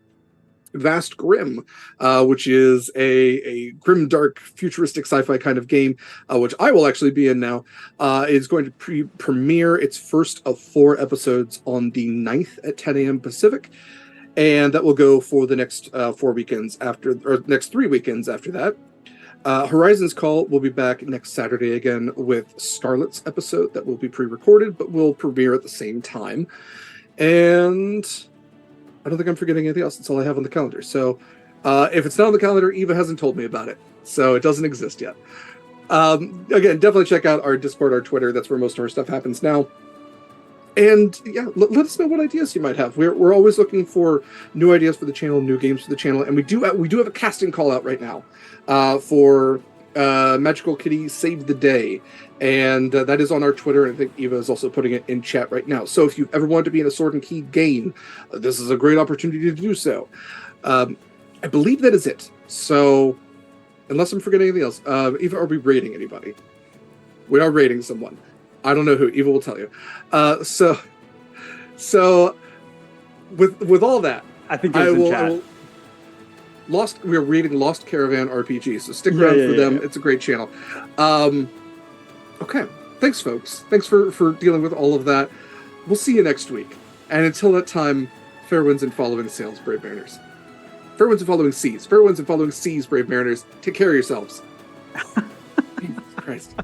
Vast Grim, which is a grim, dark, futuristic sci-fi kind of game, which I will actually be in now, is going to premiere its first of 4 episodes on the 9th at 10 a.m. Pacific, and that will go for the next 4 weekends next 3 weekends after that. Horizon's Call will be back next Saturday again with Scarlet's episode that will be pre-recorded, but will premiere at the same time. And I don't think I'm forgetting anything else. That's all I have on the calendar. So if it's not on the calendar, Eva hasn't told me about it. So it doesn't exist yet. Again, definitely check out our Discord, our Twitter. That's where most of our stuff happens now. And yeah, let us know what ideas you might have. We're always looking for new ideas for the channel, new games for the channel. And we do have a casting call out right now for Magical Kitty Save the Day. And that is on our Twitter, and I think Eva is also putting it in chat right now. So if you've ever wanted to be in a Sword and Key game, this is a great opportunity to do so. I believe that is it. So unless I'm forgetting anything else, Eva, are we rating anybody? We are rating someone. I don't know who. Eva will tell you. So with all that, I think it's in chat. We are reading Lost Caravan RPG, so stick around for them. It's a great channel. Okay, thanks, folks. Thanks for dealing with all of that. We'll see you next week. And until that time, fair winds and following sails, brave mariners. Fair winds and following seas. Fair winds and following seas, brave mariners. Take care of yourselves. Jesus Christ.